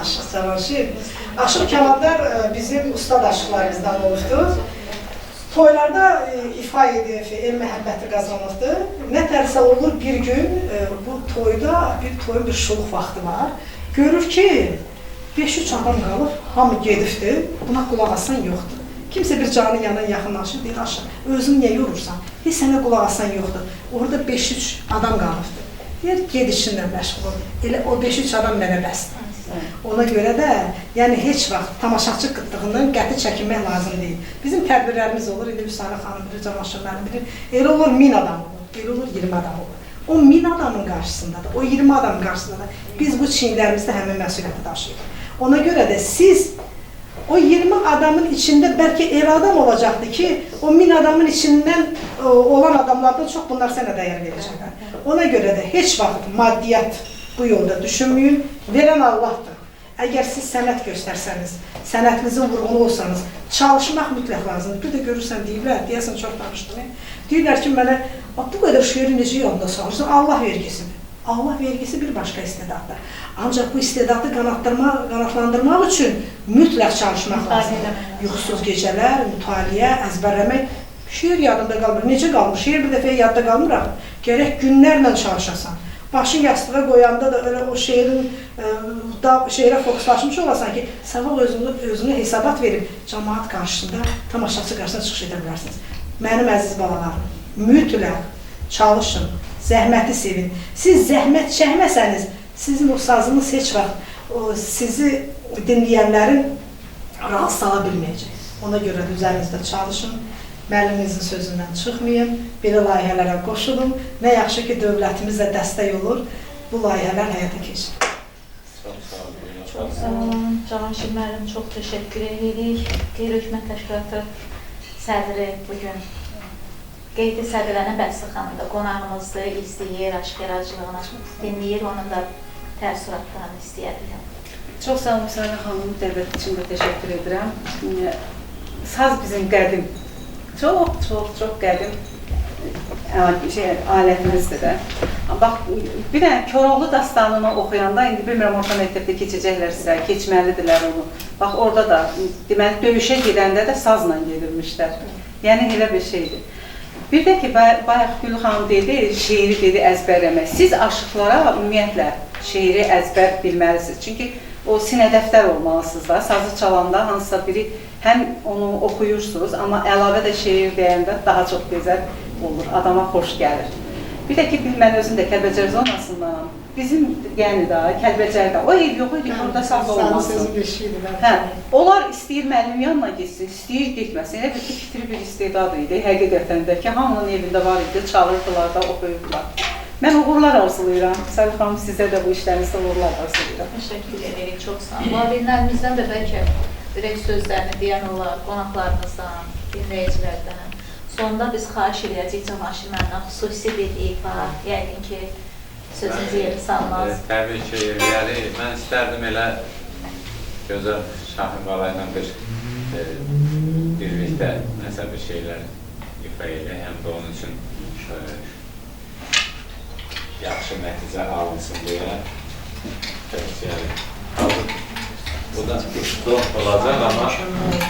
Aşıq Cavanşir, Aşıq Kəmallar bizim ustad aşıqlarımızdan olubdur. Toylarda ifa edib, el məhəbbəti qazanıbdır. Nə tərsə olur bir gün, bu toyda, toyun bir şuluq vaxtı var. Görür ki, 5-3 adam qalıb, hamı gedibdir, buna qulaq asan yoxdur. Kimsə bir canı yana yaxınlaşır, deyir, Aşıq, özünü niyə yorursan? Heç sənə qulaq asan yoxdur. Orada 5-3 adam qalıbdır. Deyir, ged işinlə məşğul ol. Elə o 5-3 adam mənə bəsdir. Ona görə də, yəni heç vaxt tamaşaçı qıtlığından qəti çəkinmək lazım deyil. Bizim tədbirlərimiz olur, indi Müsalə xanım bilir, Cavanşir müəllim bilir, elə olur 1000 adam olur, elə olur 20 adam olur. O 1000 adamın qarşısında da, o 20 adamın qarşısında da biz bu çiyinlərimizdə həmin məsuliyyəti daşıyırıq. Ona görə də siz o 20 adamın içində bəlkə el adam olacaqdır ki, o 1000 adamın içindən olan adamlardan çox bunlar sənə dəyər verəcəklər. Ona görə də heç vaxt maddiyyat bu yolda düşünməyin, verən Allahdır. Əgər siz sənət göstərsəniz, sənətinizin vurğunu olsanız, çalışmaq mütləq lazımdır. Bir də görürsən deyirlər, deyəsən çox danışdım. Deyirlər ki, mənə bu qədər şeiri necə yolunda salırsan, Allah vergisidir. Allah vergisi bir başqa istedaddır. Ancaq bu istedadı qanatlandırmaq üçün mütləq çalışmaq lazımdır. Yuxusuz gecələr, mütaliə, əzbərləmək. Şeir yadında qalmır. Necə qalmır? Şeir bir dəfəyə yadda qalmır. Gərək günlərlə çalışasan. Başın yastığa qoyanda da öyle o şeirə fokuslaşmış olasan ki, sabah özünü hesabat verib cəmaat qarşısında, tamaşaçı qarşısında çıxış edə bilərsiniz. Mənim əziz balalarım, mütləq çalışın, zəhməti sevin. Siz zəhmət çəkməsəniz, sizin o sazınız heç vaxt sizi dinləyənlərin razı sala bilməyəcək. Ona görə də üzərinizdə çalışın. Müəlliminizin sözündən çıxmayın, belə layihələrə qoşulun. Nə yaxşı ki, dövlətimiz də dəstək olur, bu layihələr həyata keçir. Çox sağ olun. Çox sağ olun. Cavanşir müəllim, çox təşəkkür edirik. Qeyri-hökumət təşkilatı sədri bugün qeydi sədrlənə Bəsir xanım da qonağımızdır, izləyir, aşkaracılığını dinləyir, onun da təəssüratlarını istəyərdim. Çox sağ olun Müsalə xanım, dəvət üçün də təşəkkür edirəm. Saz bizim qədim, çox qədim alətimizdir də. Bax, bir dənə Koroğlu dastanını oxuyanda, indi bilmirəm, orta məktəbdə keçəcəklərsə, keçməlidirlər onu. Bax, orada da, deməli, döyüşə gedəndə də sazla gedirmişlər. Yəni, elə bir şeydir. Bir də ki, bayaq Gül xanım dedi, şeiri dedi əzbərləmək. Siz aşıqlara ümumiyyətlə şeiri əzbər bilməlisiniz. Çünki o sinə dəftər olmalısınız da, sazı çalanda hansısa biri həm onu oxuyursunuz, amma əlavə də şeir deyəndə daha çox gözəl olur, adama xoş gəlir. Bir də ki, mən özüm də Kəlbəcər zonasındanam. Bizim, yəni da, Kəlbəcərdə, o ev yox idi, orada saz olmasın. Onlar istəyir müəllim yanına gitsin, istəyir getməsin. Elə bir fitri bir istedad idi, həqiqətən də ki, hamının evində var idi, çalırdılar da, oxuyurdular. Mən uğurlar arzulayıram. Səlih xanım, sizə də bu işlərinizdə uğurlar arzulayıram. Təşəkkür edirik, çox sağ olun. Valideynlərimizdən də bəlkə ürək sözlərini deyən olar, qonaqlarımızdan, dinləyicilərdən. Sonunda biz xahiş edəcəyik Cavanşir müəllimdən xüsusi bir ifa, yəqin ki, sözünüzü yeri salmaz. Təbii ki, mən istərdim elə gözəl Şahin Bala ilə birlikdə nəsə bir şeylər ifa elə, həm də onun üçün yaxşı nəticə alınsın deyə. Bu da çox olacaq, amma başlayalım.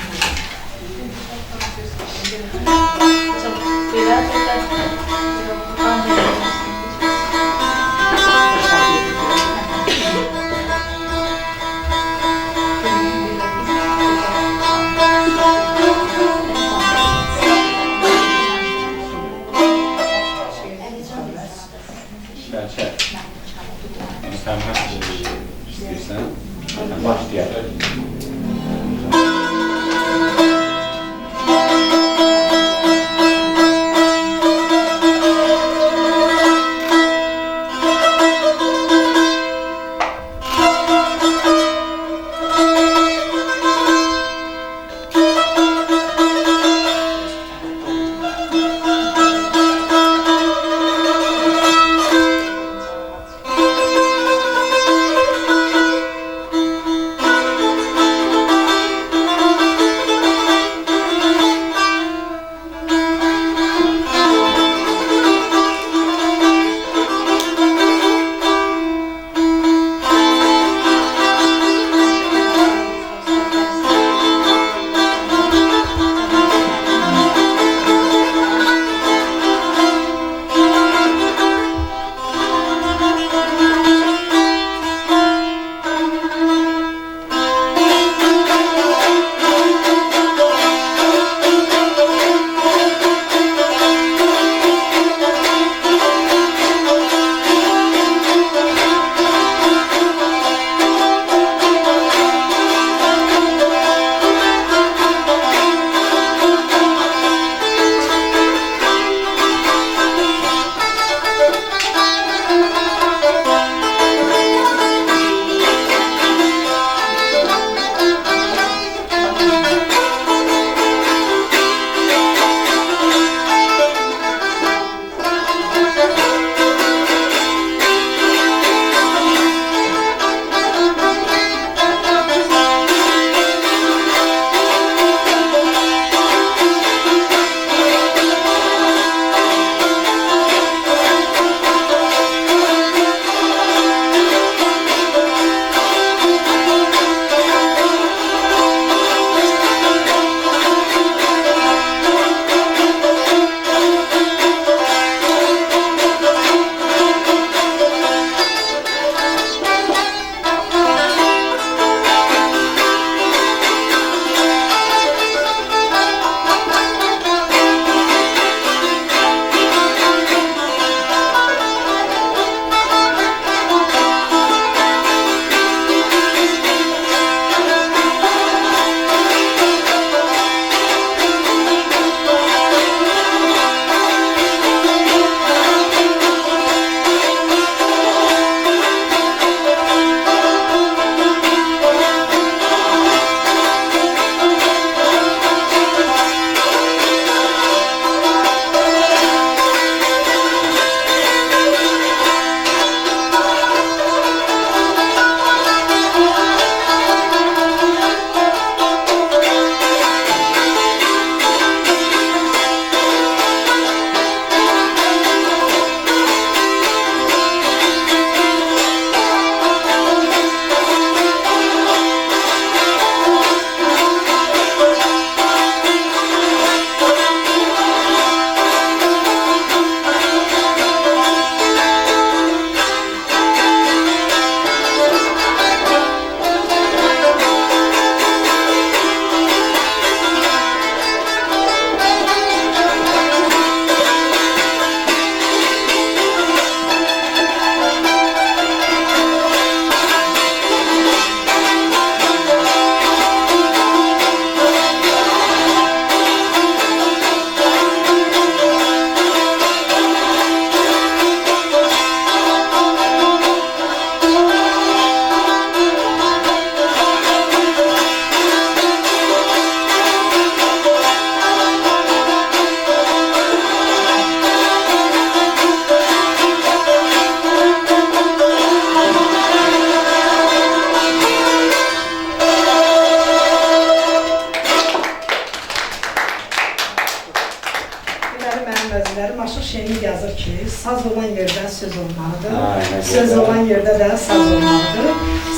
bəziləri, mənim əzizlərim, Aşıq Şenlik yazır ki, saz olan yerdə söz olmalıdır, Aynen, söz güzel. olan yerdə də saz olmalıdır.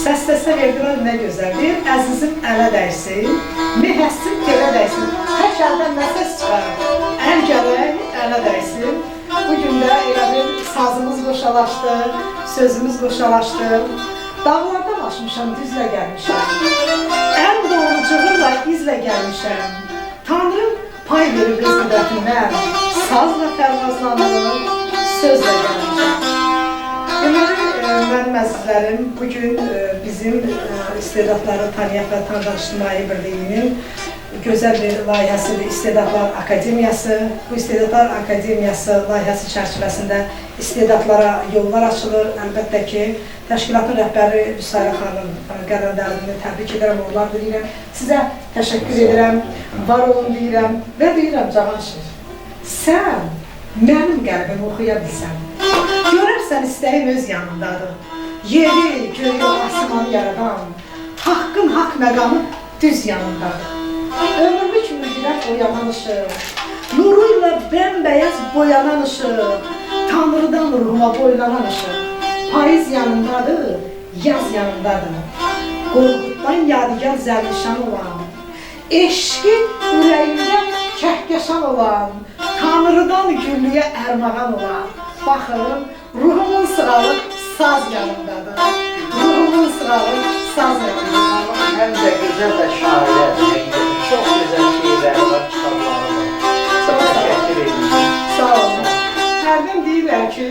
Səs-səsə verdilər, nə gözəldir, əzizim ələ dəysin, məhəssin telə dəysin, tək əldən nə səs çıxar, əl gərək ələ dəysin. Bugün də elə bir sazımız qoşalaşdı, sözümüz qoşalaşdı. Dağlardan aşmışam, düzlə gəlmişəm. Ən doğrucuğumla izlə gəlmişəm. Tanrım pay verir öz qüdrətindən. Sazla pərvazlanırım, sözlə gəlmişəm. Deməli, mənim əzizlərim, bugün bizim istedadları tanıyaq və tanıdaq İctimai Birliyinin gözəl bir layihəsidir, İstedadlar Akademiyası. Bu İstedadlar Akademiyası layihəsi çərçivəsində istedadlara yollar açılır. Əlbəttə ki, təşkilatın rəhbəri Vüsailə xanım qələndərini təbrik edirəm, uğurlar diləyirəm. Sizə təşəkkür edirəm, var olun deyirəm və deyirəm Cavanşir, sən mənim qəlbimi oxuya bilsən. Görərsən istəyim öz yanındadır. Yeri, göyü, asmanı yaradan, haqqın haqq məqamı düz yanındadır. Ömürlük mühürət oyanan ışıq, nuruyla bəmbəyaz boyanan ışıq, Tanrıdan ruhuma boylanan ışıq. Payız yanındadır, yaz yanındadır. Qorquddan yadigar zərnişan olan, eşqi ürəyində kəhkəşan olan, Tanrıdan güllüyə ərmağan olan. Baxın, ruhumun sıralı saz yanındadır. Ruhumun sıralı saz yanındadır. Həm də gözəl də şairədir. Çox gözəl şeyləri var, kitabları var. Çox təşəkkür edirəm. Sağ olun. Hərdən deyirlər ki,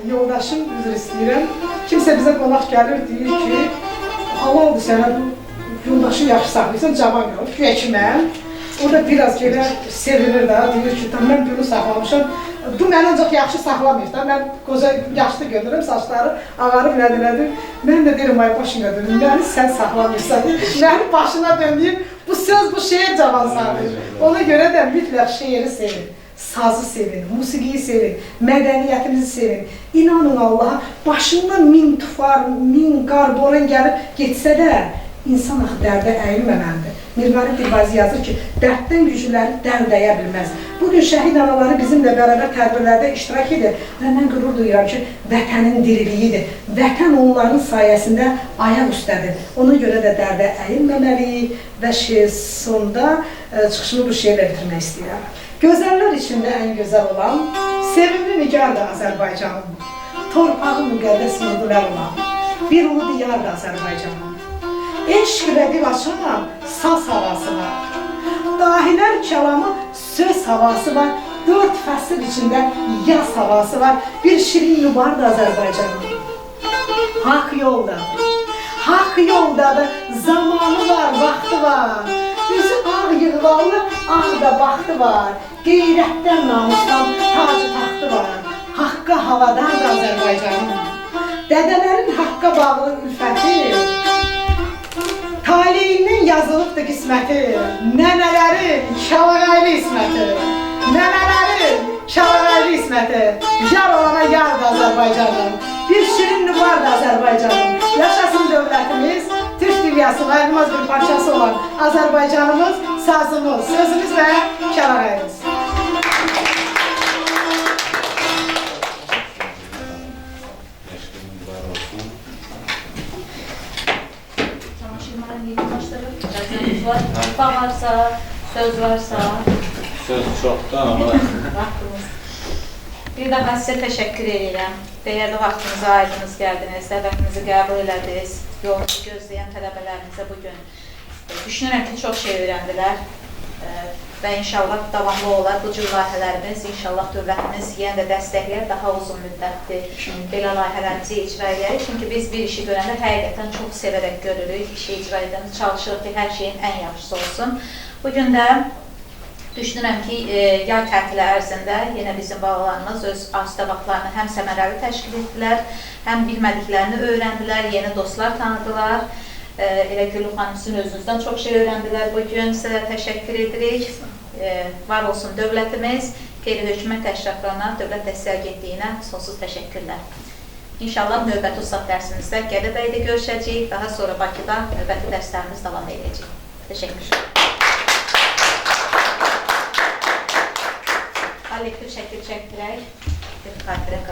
yoldaşım üzr istəyirəm, kimsə bizə qonaq gəlir, deyir ki, halaldır sənə bu yoldaşı yaxşı saxlayırsan, cavan qalır, güya ki mən. O da biraz gələ sevinir də, deyir ki, mən bunu saxlamışam, bu mən ancaq yaxşı saxlamayır da, mən qoca yaşlı görürüm, saçları ağarıb nədir. Mən də deyirəm, ay başına dönüm, məni sən saxlamayırsan, mənim başına döndüyüm bu söz, bu şeir cavan saxlayır. Ona görə də mütləq şeiri sevin. Sazı sevin, musiqiyi sevin, mədəniyyətimizi sevin. İnanın Allaha, başından min tufar, min qar, boran gəlib getsə də, insan axı dərdə əyilməməlidir. Mirvari Dilbazi yazır ki, dərddən güclüləri dərd dəyə bilməz. Bugün şəhid anaları bizimlə bərabər tədbirlərdə iştirak edir və mən qürur duyuram ki, vətənin diriliyidir. Vətən onların sayəsində ayaq üstədir. Ona görə də dərdə əyilməməliyik və sonda çıxışımı bu şeirlə bitirmək istəyirəm. Gözəllər içində ən gözəl olan, sevimli nigardır Azərbaycanım. Torpağı müqəddəs yurdular olan, bir ulu diyardır Azərbaycanım. Eşq və dil açan saz havası var. Dahilər kəlamı söz havası var. 4 fəsil içində yaz havası var. Bir şirin yubardır Azərbaycanım. Haqq yoldadır. Haqq yoldadır. Zamanı var, vaxtı var. Üzü ağ yığvalı, ağ da baxtı var. Qeyrətdən namusdan tacı taxtı var. Haqqa havadardır Azərbaycanım. Dədələrin haqqa bağlı ülfəti, taleyindən yazılıbdır qisməti, nənələrin şalağaylı isməti, nənələrin şalağaylı isməti, yar olana yardır Azərbaycanım, bir şirin vardır Azərbaycanım, yaşasın dövlətimiz, Türk dünyasının ayrılmaz bir parçası olan Azərbaycanımız, sazımız, sözümüz və şalağayımız. Bağ varsa, söz varsa. Söz çoxdur ama Vaxtınız. Bir daha sizə təşəkkür edirəm. Dəyərli vaxtınızı ayırdınız, gəldiniz, dəvətimizi qəbul elədiniz. Yolunu gözləyən tələbələrimizə bugün düşünürəm ki, çox şey öyrəndilər. Və inşallah davamlı olar bu cür layihələrimiz, inşallah dövlətimiz yenə də dəstəkləyər, daha uzun müddətli belə layihələrimizi icra edərik. Çünki biz bir işi görəndə həqiqətən çox sevərək görürük, işi icra edəndə çalışırıq ki, hər şeyin ən yaxşısı olsun. Bugün də düşünürəm ki, yay tətili ərzində yenə bizim balalarımız öz arzuda vaxtlarını həm səmərəli təşkil etdilər, həm bilmədiklərini öyrəndilər, yeni dostlar tanıdılar. Elə Gülü xanım, sizin özünüzdən çox şey öyrəndilər bugün, sizə təşəkkür edirik. Var olsun dövlətimiz, qeyri-hökumət təşkilatlarına, Dövlət Dəstək Agentliyinə sonsuz təşəkkürlər. İnşallah növbəti ustad dərsimizdə Gədəbəydə görüşəcəyik, daha sonra Bakıda növbəti dərslərimiz davam edəcək. Təşəkkür. kollektiv şəkil çəkdirək. Bir xatirə